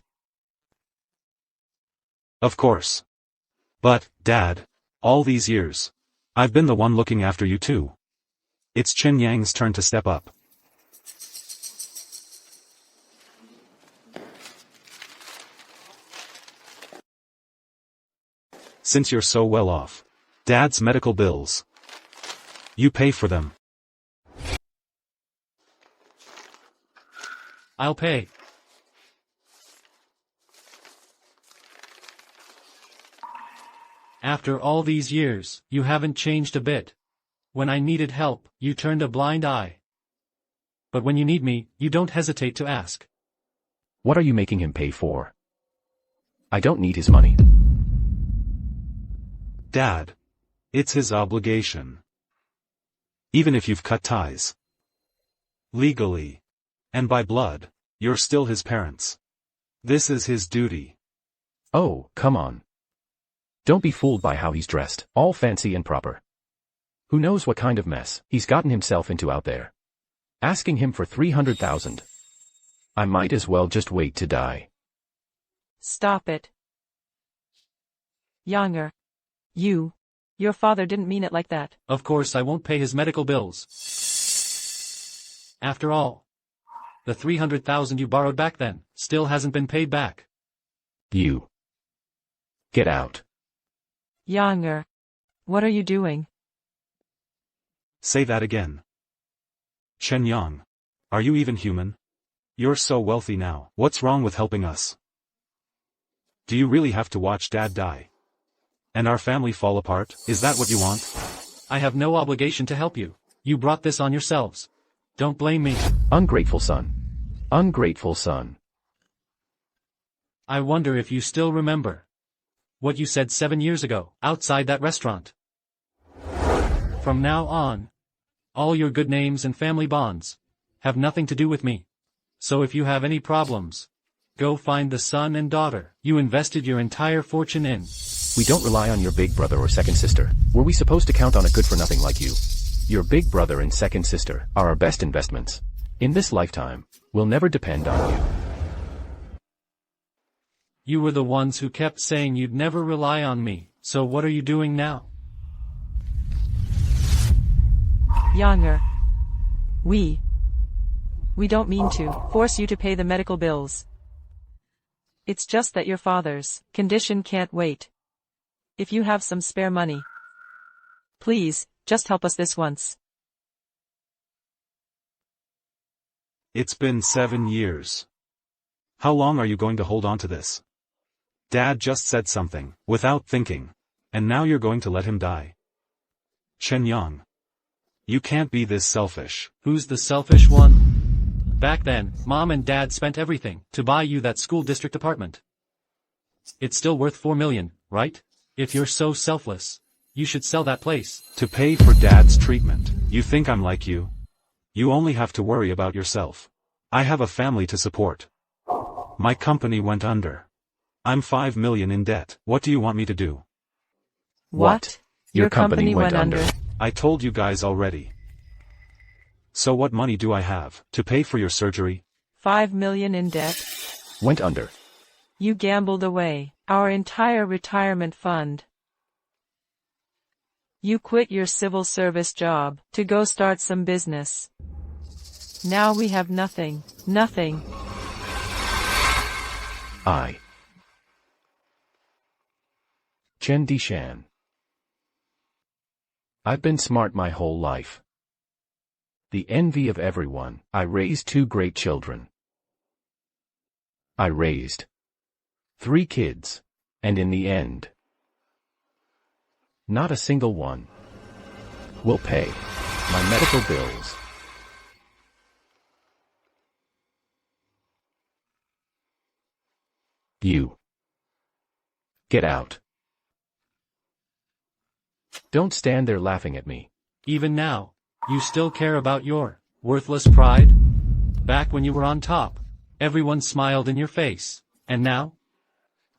Of course. But, Dad, all these years, I've been the one looking after you too. It's Chen Yang's turn to step up. Since you're so well off, Dad's medical bills. You pay for them. I'll pay. After all these years, you haven't changed a bit. When I needed help, you turned a blind eye. But when you need me, you don't hesitate to ask. What are you making him pay for? I don't need his money. Dad. It's his obligation. Even if you've cut ties. Legally. And by blood, you're still his parents. This is his duty. Oh, come on. Don't be fooled by how he's dressed, all fancy and proper. Who knows what kind of mess he's gotten himself into out there. Asking him for 300,000. I might as well just wait to die. Stop it. Younger. Your father didn't mean it like that. Of course I won't pay his medical bills. After all, the 300,000 you borrowed back then still hasn't been paid back. You. Get out. Younger. What are you doing? Say that again. Chen Yang. Are you even human? You're so wealthy now. What's wrong with helping us? Do you really have to watch Dad die? And our family fall apart? Is that what you want? I have no obligation to help you. You brought this on yourselves. Don't blame me. Ungrateful son. Ungrateful son. I wonder if you still remember what you said 7 years ago, outside that restaurant. From now on, all your good names and family bonds have nothing to do with me. So if you have any problems, go find the son and daughter you invested your entire fortune in. We don't rely on your big brother or second sister. Were we supposed to count on a good-for-nothing like you? Your big brother and second sister are our best investments. In this lifetime, we'll never depend on you. You were the ones who kept saying you'd never rely on me, so what are you doing now? Younger. We don't mean to force you to pay the medical bills. It's just that your father's condition can't wait. If you have some spare money, please, just help us this once. It's been 7 years. How long are you going to hold on to this? Dad just said something, without thinking. And now you're going to let him die. Chen Yang. You can't be this selfish. Who's the selfish one? Back then, Mom and Dad spent everything to buy you that school district apartment. It's still worth 4 million, right? If you're so selfless, you should sell that place. To pay for Dad's treatment. You think I'm like you? You only have to worry about yourself. I have a family to support. My company went under. I'm 5 million in debt. What do you want me to do? What? Your company went under. I told you guys already. So what money do I have to pay for your surgery? 5 million in debt? Went under. You gambled away our entire retirement fund. You quit your civil service job to go start some business. Now we have nothing. Nothing. I. Chen Dishan. I've been smart my whole life. The envy of everyone. I raised 2 great children. I raised 3 kids, and in the end, not a single one will pay my medical bills. You. Get out. Don't stand there laughing at me. Even now, you still care about your worthless pride? Back when you were on top, everyone smiled in your face. And now?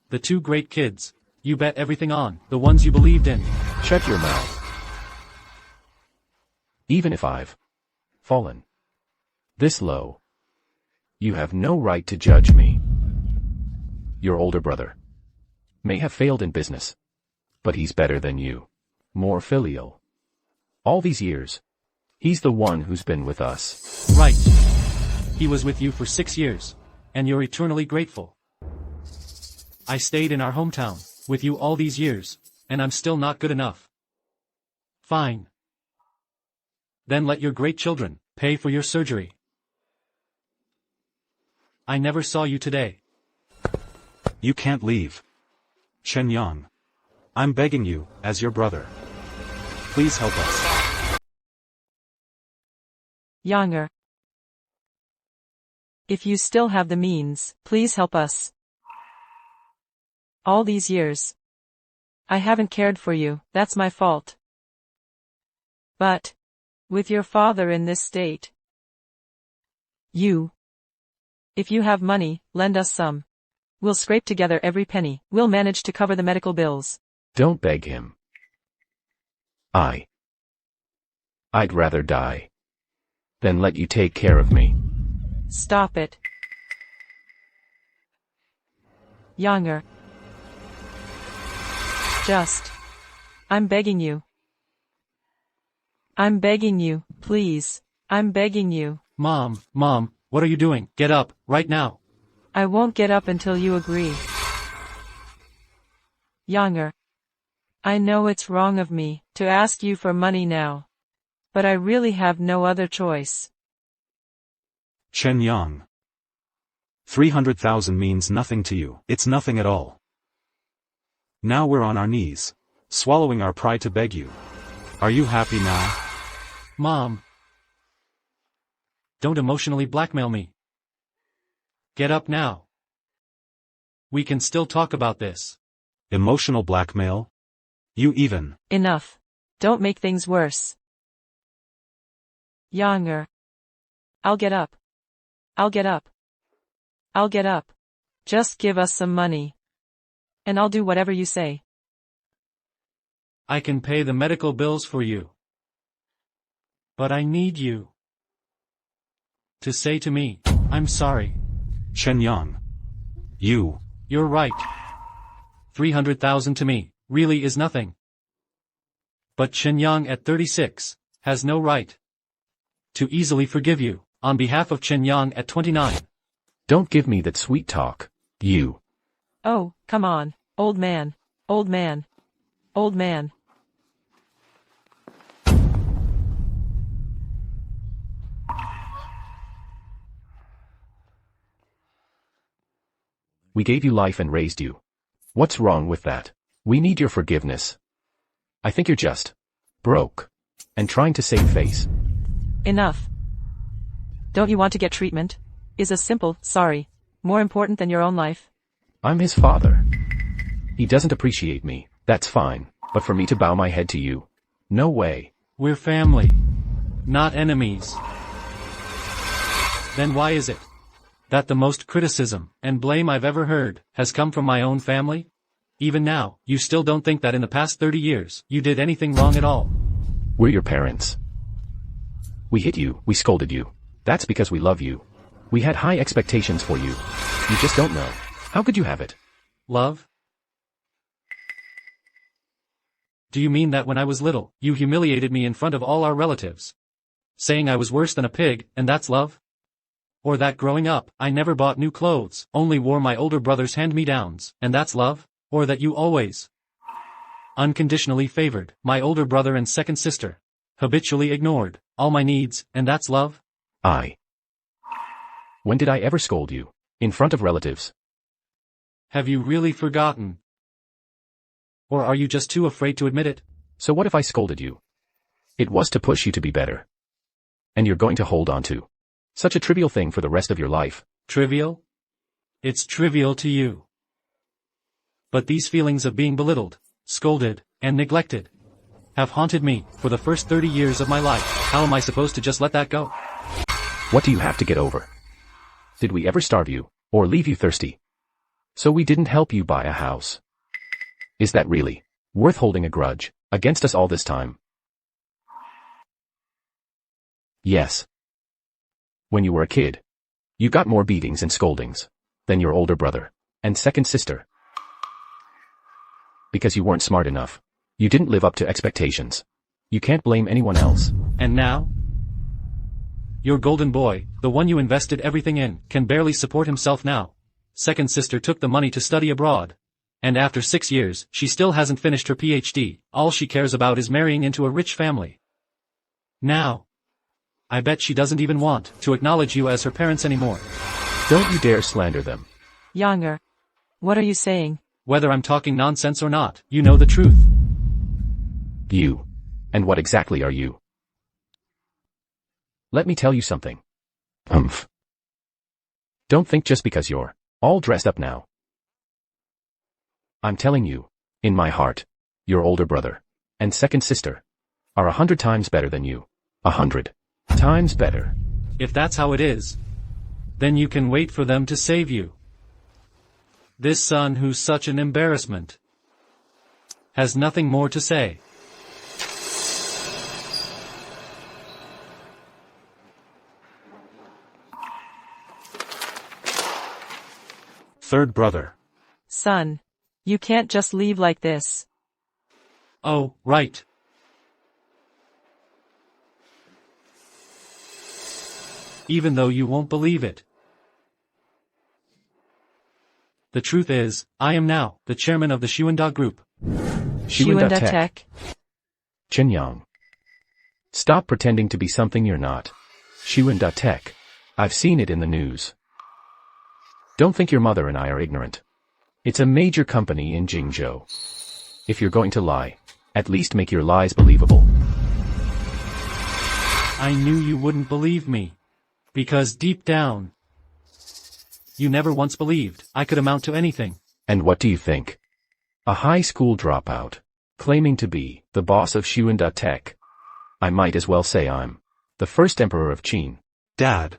The 2 great kids you bet everything on, the ones you believed in. Shut your mouth. Even if I've fallen this low, you have no right to judge me. Your older brother may have failed in business, but he's better than you. More filial. All these years, he's the one who's been with us. Right. He was with you for 6 years, and you're eternally grateful. I stayed in our hometown with you all these years, and I'm still not good enough. Fine. Then let your great children pay for your surgery. I never saw you today. You can't leave. Chen Yang. I'm begging you, as your brother. Please help us. Younger. If you still have the means, please help us. All these years, I haven't cared for you, that's my fault. But, with your father in this state, if you have money, lend us some. We'll scrape together every penny. We'll manage to cover the medical bills. Don't beg him. I'd rather die than let you take care of me. Stop it. Younger. I'm begging you. I'm begging you, please. I'm begging you. Mom, what are you doing? Get up, right now. I won't get up until you agree. Younger. I know it's wrong of me to ask you for money now, but I really have no other choice. Chen Yang. 300,000 means nothing to you. It's nothing at all. Now we're on our knees, swallowing our pride to beg you. Are you happy now? Mom. Don't emotionally blackmail me. Get up now. We can still talk about this. Emotional blackmail? You even. Enough. Don't make things worse. Younger. I'll get up. I'll get up. I'll get up. Just give us some money. And I'll do whatever you say. I can pay the medical bills for you. But I need you to say to me, I'm sorry. Chen Yang. You're right. 300,000 to me really is nothing. But Chen Yang at 36 has no right to easily forgive you on behalf of Chen Yang at 29. Don't give me that sweet talk, you. Oh, come on, old man, old man, old man. We gave you life and raised you. What's wrong with that? We need your forgiveness. I think you're just broke and trying to save face. Enough. Don't you want to get treatment? Is a simple sorry more important than your own life? I'm his father. He doesn't appreciate me, that's fine, but for me to bow my head to you? No way. We're family, not enemies. Then why is it that the most criticism and blame I've ever heard has come from my own family? Even now, you still don't think that in the past 30 years, you did anything wrong at all. We're your parents. We hit you, we scolded you. That's because we love you. We had high expectations for you. You just don't know. How could you have it? Love? Do you mean that when I was little, you humiliated me in front of all our relatives, saying I was worse than a pig, and that's love? Or that growing up, I never bought new clothes, only wore my older brother's hand-me-downs, and that's love? Or that you always unconditionally favored my older brother and second sister, habitually ignored all my needs, and that's love? When did I ever scold you? In front of relatives? Have you really forgotten? Or are you just too afraid to admit it? So what if I scolded you? It was to push you to be better. And you're going to hold on to such a trivial thing for the rest of your life. Trivial? It's trivial to you. But these feelings of being belittled, scolded, and neglected have haunted me for the first 30 years of my life. How am I supposed to just let that go? What do you have to get over? Did we ever starve you, or leave you thirsty? So we didn't help you buy a house. Is that really worth holding a grudge against us all this time? Yes. When you were a kid, you got more beatings and scoldings than your older brother and second sister. Because you weren't smart enough. You didn't live up to expectations. You can't blame anyone else. And now? Your golden boy, the one you invested everything in, can barely support himself now. Second sister took the money to study abroad. And after 6 years, she still hasn't finished her PhD. All she cares about is marrying into a rich family. Now, I bet she doesn't even want to acknowledge you as her parents anymore. Don't you dare slander them. Younger. What are you saying? Whether I'm talking nonsense or not, you know the truth. You. And what exactly are you? Let me tell you something. Don't think just because you're all dressed up now. I'm telling you, in my heart, your older brother and second sister are 100 times better than you. 100 times better. If that's how it is, then you can wait for them to save you. This son who's such an embarrassment has nothing more to say. Third brother. Son, you can't just leave like this. Oh, right. Even though you won't believe it. The truth is, I am now the chairman of the Shuanda Group. Shuanda Tech. Chen-yang. Stop pretending to be something you're not. Shuanda Tech. I've seen it in the news. Don't think your mother and I are ignorant. It's a major company in Jingzhou. If you're going to lie, at least make your lies believable. I knew you wouldn't believe me. Because deep down, you never once believed I could amount to anything. And what do you think? A high school dropout, claiming to be the boss of Shuanda Tech. I might as well say I'm the first emperor of Qin. Dad.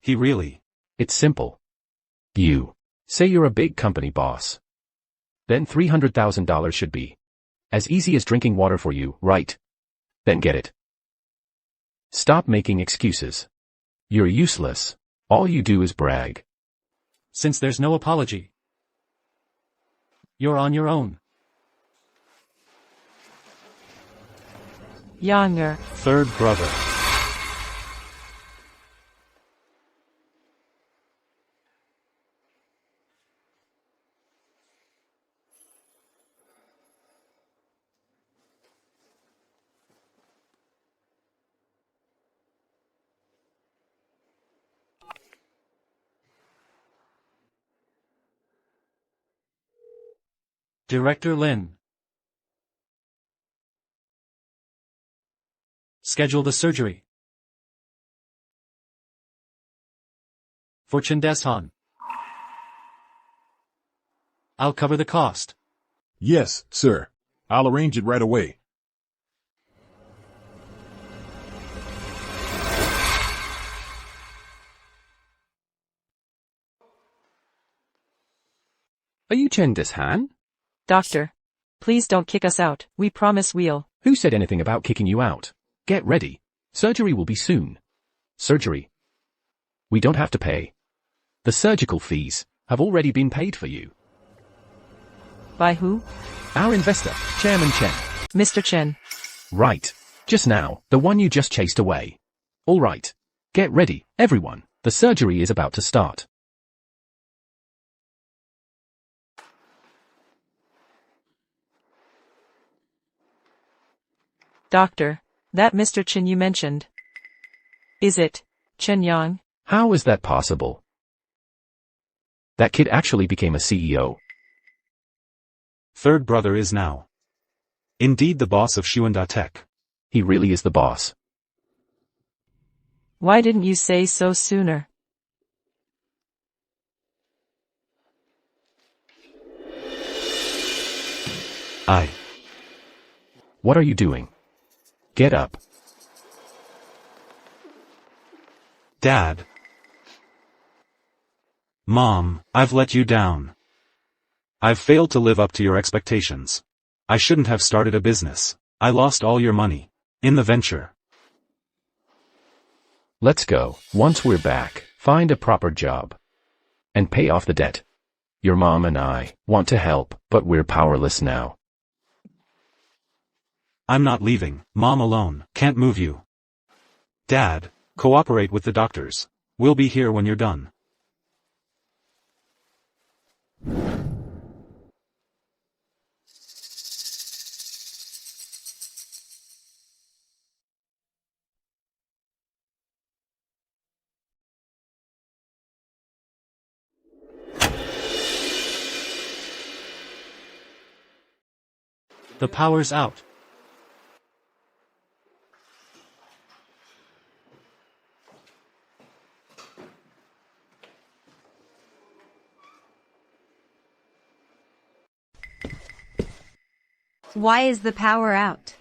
He really. It's simple. You say you're a big company boss. Then $300,000 should be as easy as drinking water for you, right? Then get it. Stop making excuses. You're useless. All you do is brag. Since there's no apology, you're on your own. Younger. Third brother. Director Lin. Schedule the surgery. For Chen Deshan. I'll cover the cost. Yes, sir. I'll arrange it right away. Are you Chen Deshan? Doctor, please don't kick us out. We promise we'll. Who said anything about kicking you out? Get ready. Surgery will be soon. Surgery? We don't have to pay. The surgical fees have already been paid for you. By who? Our investor, Chairman Chen. Mr. Chen. Right. Just now, the one you just chased away. All right. Get ready, everyone. The surgery is about to start. Doctor, that Mr. Chen you mentioned. Is it Chen Yang? How is that possible? That kid actually became a CEO. Third brother is now indeed the boss of Shuanda Tech. He really is the boss. Why didn't you say so sooner? What are you doing? Get up. Dad. Mom, I've let you down. I've failed to live up to your expectations. I shouldn't have started a business. I lost all your money in the venture. Let's go. Once we're back, find a proper job and pay off the debt. Your mom and I want to help, but we're powerless now. I'm not leaving. Mom alone can't move you. Dad, cooperate with the doctors. We'll be here when you're done. The power's out. Why is the power out?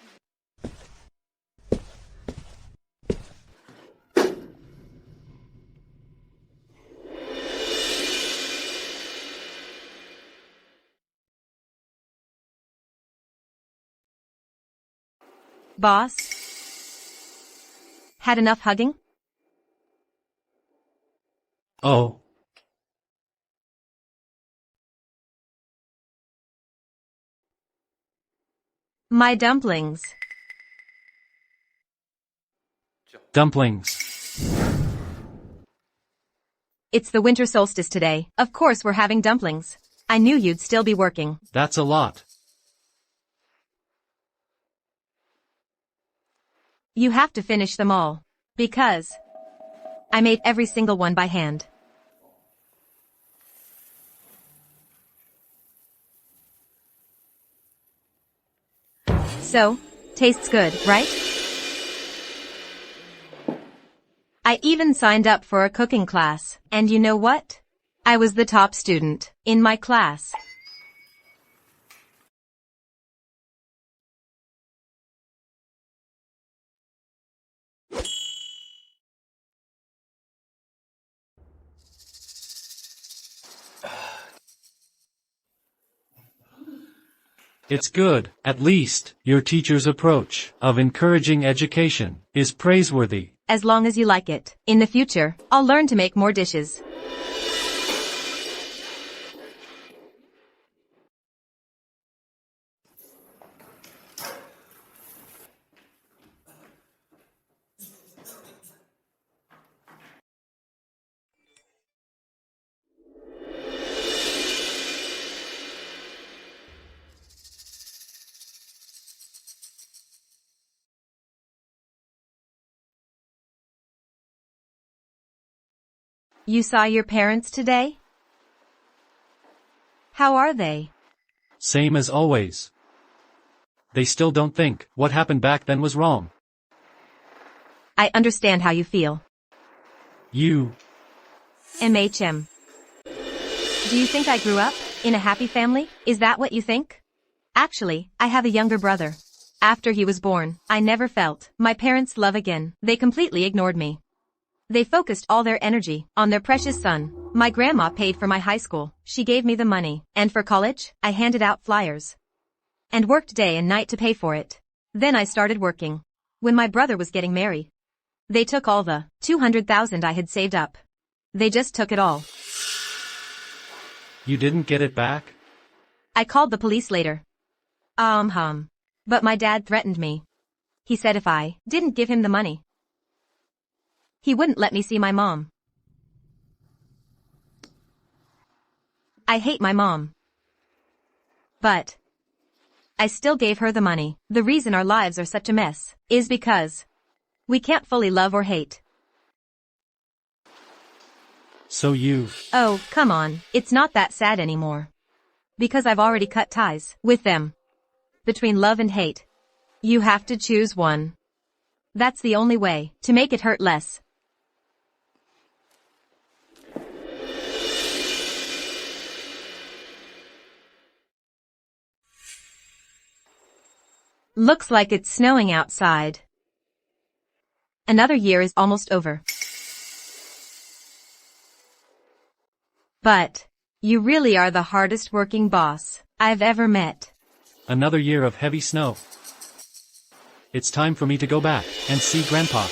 Boss? Had enough hugging? Oh. My dumplings. Dumplings. It's the winter solstice today. Of course we're having dumplings. I knew you'd still be working. That's a lot. You have to finish them all. Because I made every single one by hand. So, tastes good, right? I even signed up for a cooking class, and you know what? I was the top student in my class. It's good, at least, your teacher's approach of encouraging education is praiseworthy. As long as you like it. In the future, I'll learn to make more dishes. You saw your parents today? How are they? Same as always. They still don't think what happened back then was wrong. I understand how you feel. You. MHM. Do you think I grew up in a happy family? Is that what you think? Actually, I have a younger brother. After he was born, I never felt my parents' love again. They completely ignored me. They focused all their energy on their precious son. My grandma paid for my high school. She gave me the money. And for college, I handed out flyers. And worked day and night to pay for it. Then I started working. When my brother was getting married, they took all the 200,000 I had saved up. They just took it all. You didn't get it back? I called the police later. But my dad threatened me. He said if I didn't give him the money, he wouldn't let me see my mom. I hate my mom. But I still gave her the money. The reason our lives are such a mess is because we can't fully love or hate. So you... Oh, come on. It's not that sad anymore. Because I've already cut ties with them. Between love and hate, you have to choose one. That's the only way to make it hurt less. Looks like it's snowing outside. Another year is almost over. But you really are the hardest working boss I've ever met. Another year of heavy snow. It's time for me to go back and see Grandpa.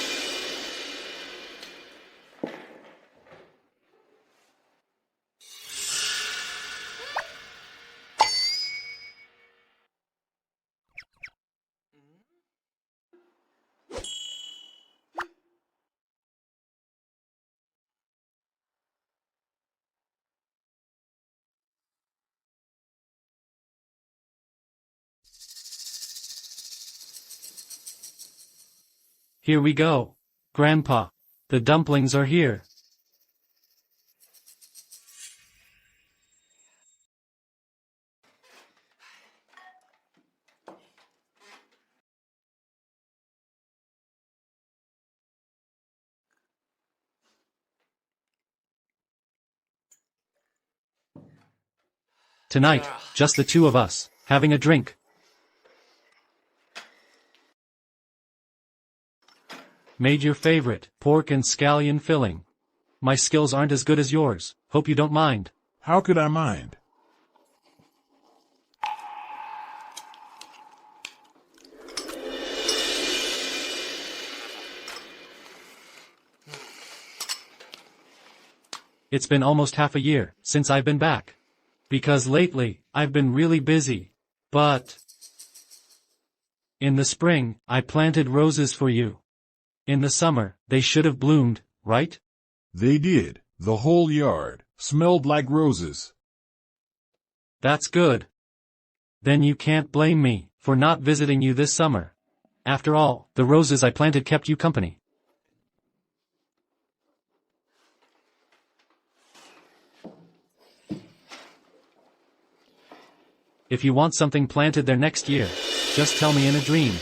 Here we go. Grandpa, the dumplings are here. Tonight, just the two of us, having a drink. Made your favorite, pork and scallion filling. My skills aren't as good as yours, hope you don't mind. How could I mind? It's been almost half a year since I've been back. Because lately, I've been really busy. But in the spring, I planted roses for you. In the summer, they should have bloomed, right? They did. The whole yard smelled like roses. That's good. Then you can't blame me for not visiting you this summer. After all, the roses I planted kept you company. If you want something planted there next year, just tell me in a dream.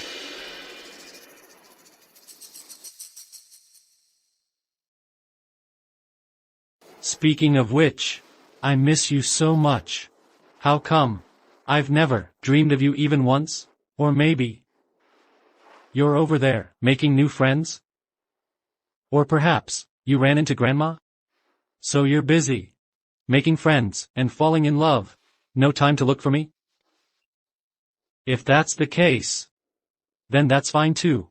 Speaking of which, I miss you so much. How come? I've never dreamed of you even once? Or maybe you're over there, making new friends? Or perhaps you ran into Grandma? So you're busy making friends and falling in love. No time to look for me? If that's the case, then that's fine too.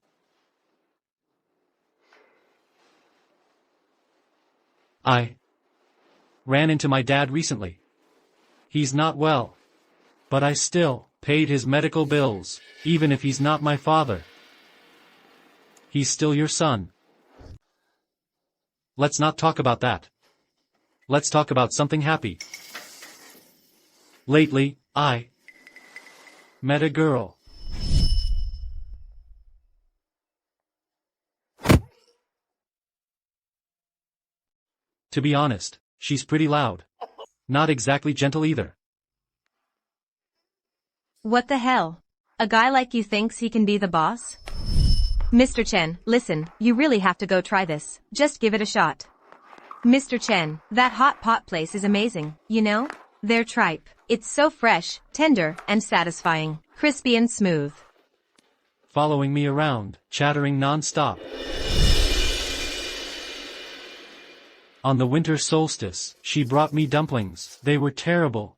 I ran into my dad recently. He's not well, but I still paid his medical bills, even if he's not my father. He's still your son. Let's not talk about that. Let's talk about something happy. Lately, I met a girl. To be honest, she's pretty loud. Not exactly gentle either. What the hell? A guy like you thinks he can be the boss? Mr. Chen, listen, you really have to go try this. Just give it a shot. Mr. Chen, that hot pot place is amazing, you know? Their tripe. It's so fresh, tender, and satisfying. Crispy and smooth. Following me around, chattering non-stop. On the winter solstice, she brought me dumplings. They were terrible.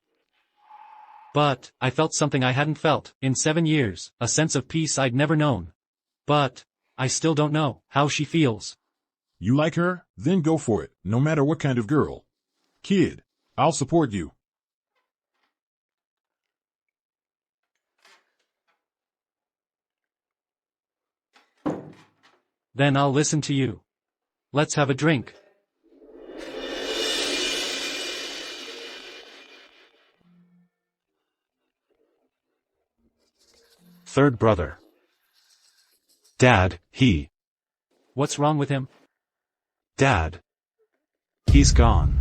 But I felt something I hadn't felt in 7 years, a sense of peace I'd never known. But I still don't know how she feels. You like her? Then go for it, no matter what kind of girl. Kid, I'll support you. Then I'll listen to you. Let's have a drink. Third brother. Dad, he. What's wrong with him? Dad. He's gone.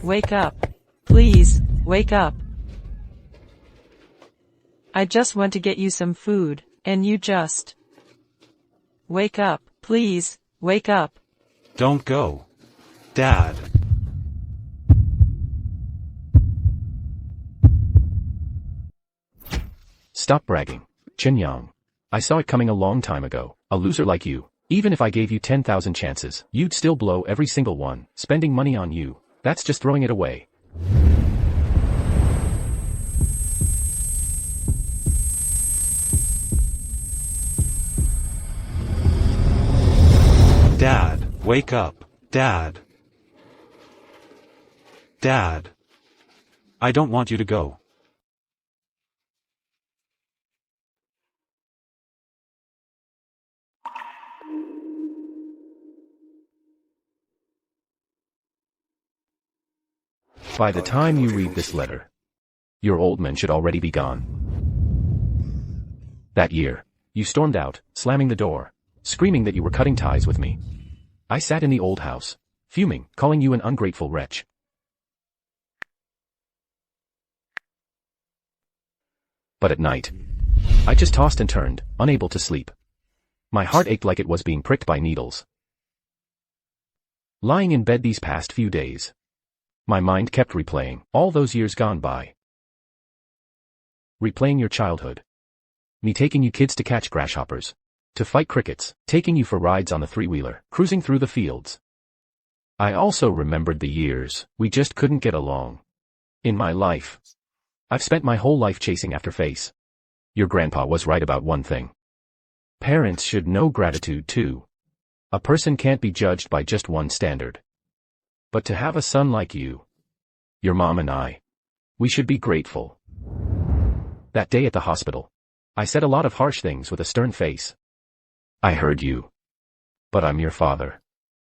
Wake up. Please, wake up. I just want to get you some food, and you just... Wake up, please, wake up. Don't go. Dad. Stop bragging, Chen Yang. I saw it coming a long time ago. A loser like you. Even if I gave you 10,000 chances, you'd still blow every single one. Spending money on you. That's just throwing it away. Dad, wake up. Dad. Dad. I don't want you to go. By the time you read this letter, your old man should already be gone. That year, you stormed out, slamming the door, screaming that you were cutting ties with me. I sat in the old house, fuming, calling you an ungrateful wretch. But at night, I just tossed and turned, unable to sleep. My heart ached like it was being pricked by needles. Lying in bed these past few days, My mind kept replaying all those years gone by. Replaying your childhood. Me taking you kids to catch grasshoppers. To fight crickets, taking you for rides on the three-wheeler, cruising through the fields. I also remembered the years we just couldn't get along. In my life. I've spent my whole life chasing after face. Your grandpa was right about one thing. Parents should know gratitude too. A person can't be judged by just one standard. But to have a son like you, your mom and I, we should be grateful. That day at the hospital, I said a lot of harsh things with a stern face. I heard you. But I'm your father.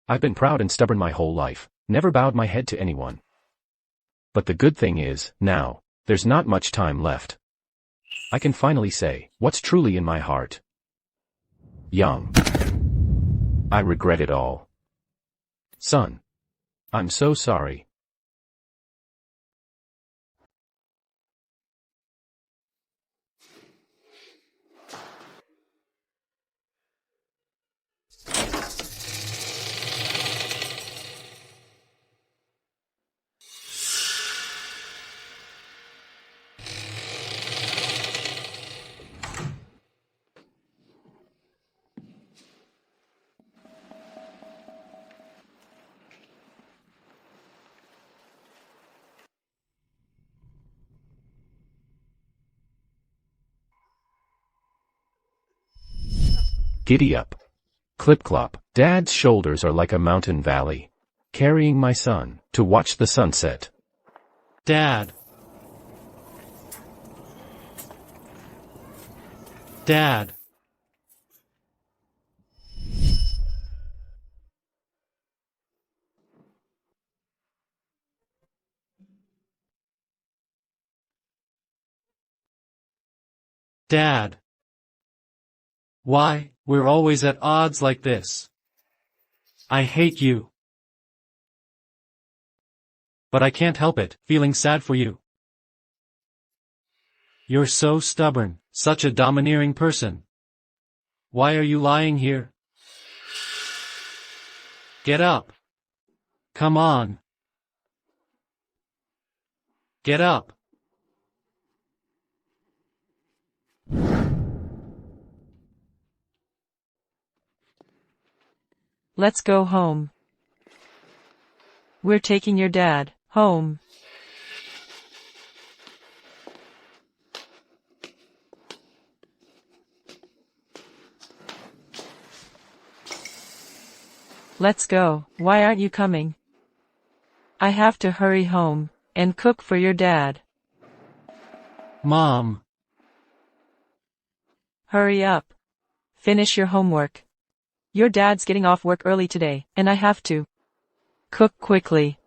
I've been proud and stubborn my whole life, never bowed my head to anyone. But the good thing is, now, there's not much time left. I can finally say what's truly in my heart. Young. I regret it all. Son. I'm so sorry. Giddy up. Clip-clop. Dad's shoulders are like a mountain valley, carrying my son to watch the sunset. Dad. Dad. Dad. Why, we're always at odds like this. I hate you. But I can't help it, feeling sad for you. You're so stubborn, such a domineering person. Why are you lying here? Get up. Come on. Get up. Let's go home. We're taking your dad home. Let's go. Why aren't you coming? I have to hurry home and cook for your dad. Mom. Hurry up. Finish your homework. Your dad's getting off work early today, and I have to cook quickly.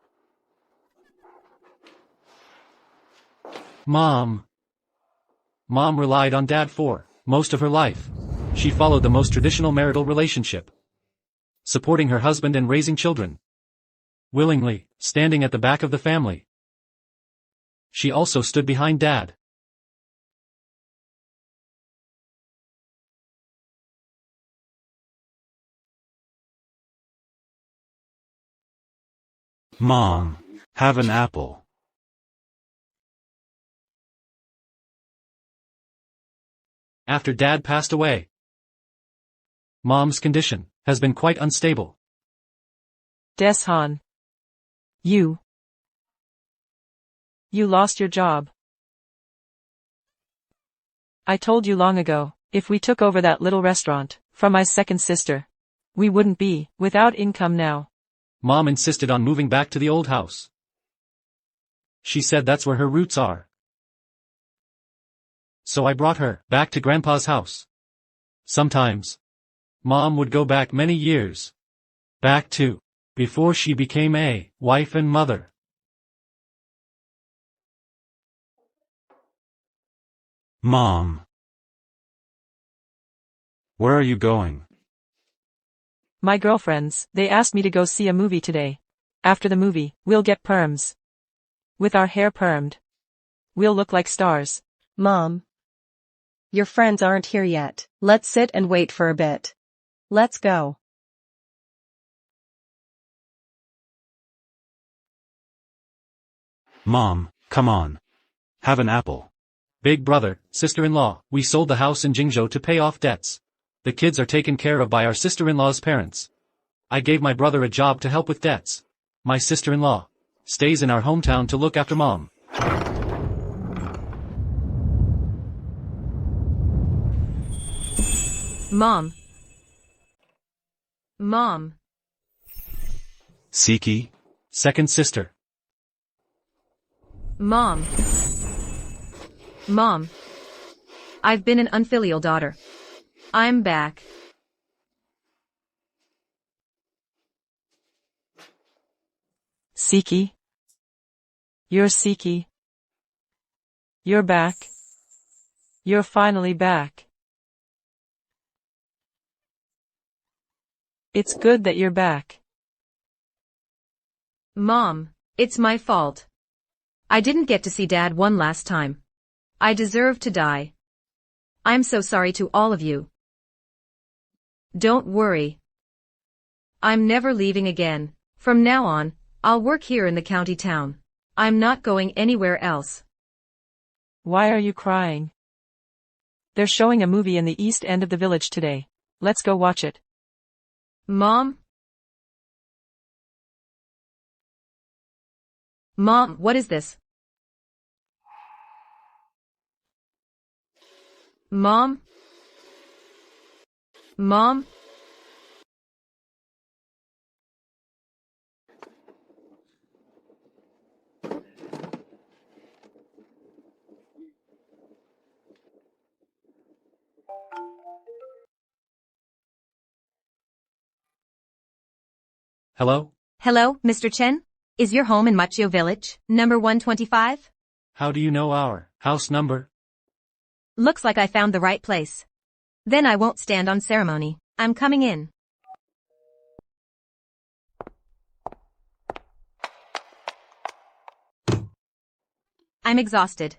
Mom. Mom relied on Dad for most of her life. She followed the most traditional marital relationship, supporting her husband and raising children, willingly, standing at the back of the family. She also stood behind Dad. Mom, have an apple. After Dad passed away, Mom's condition has been quite unstable. Deshan. You lost your job. I told you long ago, if we took over that little restaurant from my second sister, we wouldn't be without income now. Mom insisted on moving back to the old house. She said that's where her roots are. So I brought her back to Grandpa's house. Sometimes, Mom would go back many years. Back to before she became a wife and mother. Mom. Where are you going? My girlfriends, they asked me to go see a movie today. After the movie, we'll get perms. With our hair permed. We'll look like stars. Mom. Your friends aren't here yet. Let's sit and wait for a bit. Let's go. Mom, come on. Have an apple. Big brother, sister-in-law, we sold the house in Jingzhou to pay off debts. The kids are taken care of by our sister-in-law's parents. I gave my brother a job to help with debts. My sister-in-law stays in our hometown to look after mom. Mom. Mom. Siki? Second sister. Mom. Mom. I've been an unfilial daughter. I'm back. Siki. You're Siki. You're back. You're finally back. It's good that you're back. Mom, it's my fault. I didn't get to see Dad one last time. I deserve to die. I'm so sorry to all of you. Don't worry. I'm never leaving again. From now on, I'll work here in the county town. I'm not going anywhere else. Why are you crying? They're showing a movie in the east end of the village today. Let's go watch it. Mom? Mom, what is this? Mom? Mom? Hello? Hello, Mr. Chen? Is your home in Machio Village, number 125? How do you know our house number? Looks like I found the right place. Then I won't stand on ceremony. I'm coming in. I'm exhausted.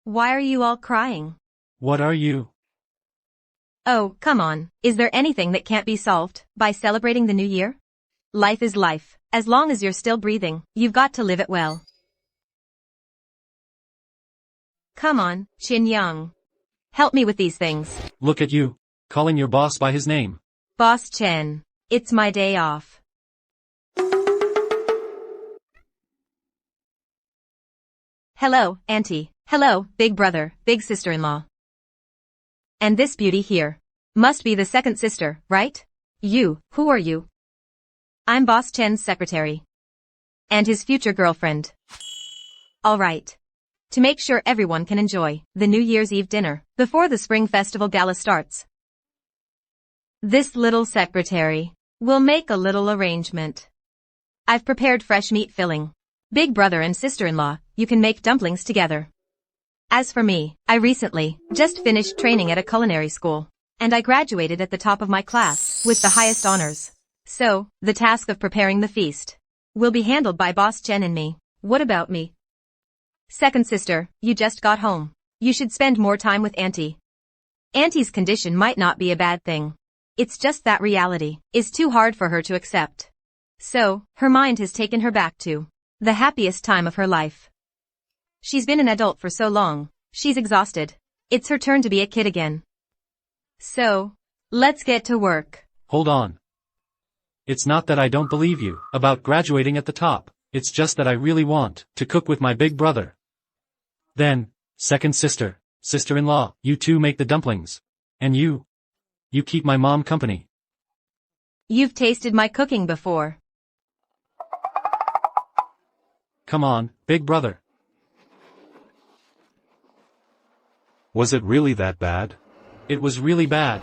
Why are you all crying? What are you? Oh, come on. Is there anything that can't be solved by celebrating the new year? Life is life. As long as you're still breathing, you've got to live it well. Come on, Chin Young. Help me with these things. Look at you, calling your boss by his name. Boss Chen, it's my day off. Hello, Auntie. Hello, big brother, big sister-in-law. And this beauty here must be the second sister, right? You, who are you? I'm Boss Chen's secretary. And his future girlfriend. All right. To make sure everyone can enjoy the New Year's Eve dinner before the Spring Festival Gala starts, this little secretary will make a little arrangement. I've prepared fresh meat filling. Big brother and sister-in-law, you can make dumplings together. As for me, I recently just finished training at a culinary school, and I graduated at the top of my class with the highest honors. So, the task of preparing the feast will be handled by Boss Chen and me. What about me? Second sister, you just got home. You should spend more time with Auntie. Auntie's condition might not be a bad thing. It's just that reality is too hard for her to accept. So, her mind has taken her back to the happiest time of her life. She's been an adult for so long, she's exhausted. It's her turn to be a kid again. So, let's get to work. Hold on. It's not that I don't believe you about graduating at the top, it's just that I really want to cook with my big brother. Then, second sister, sister-in-law, you two make the dumplings. And you keep my mom company. You've tasted my cooking before. Come on, big brother. Was it really that bad? It was really bad.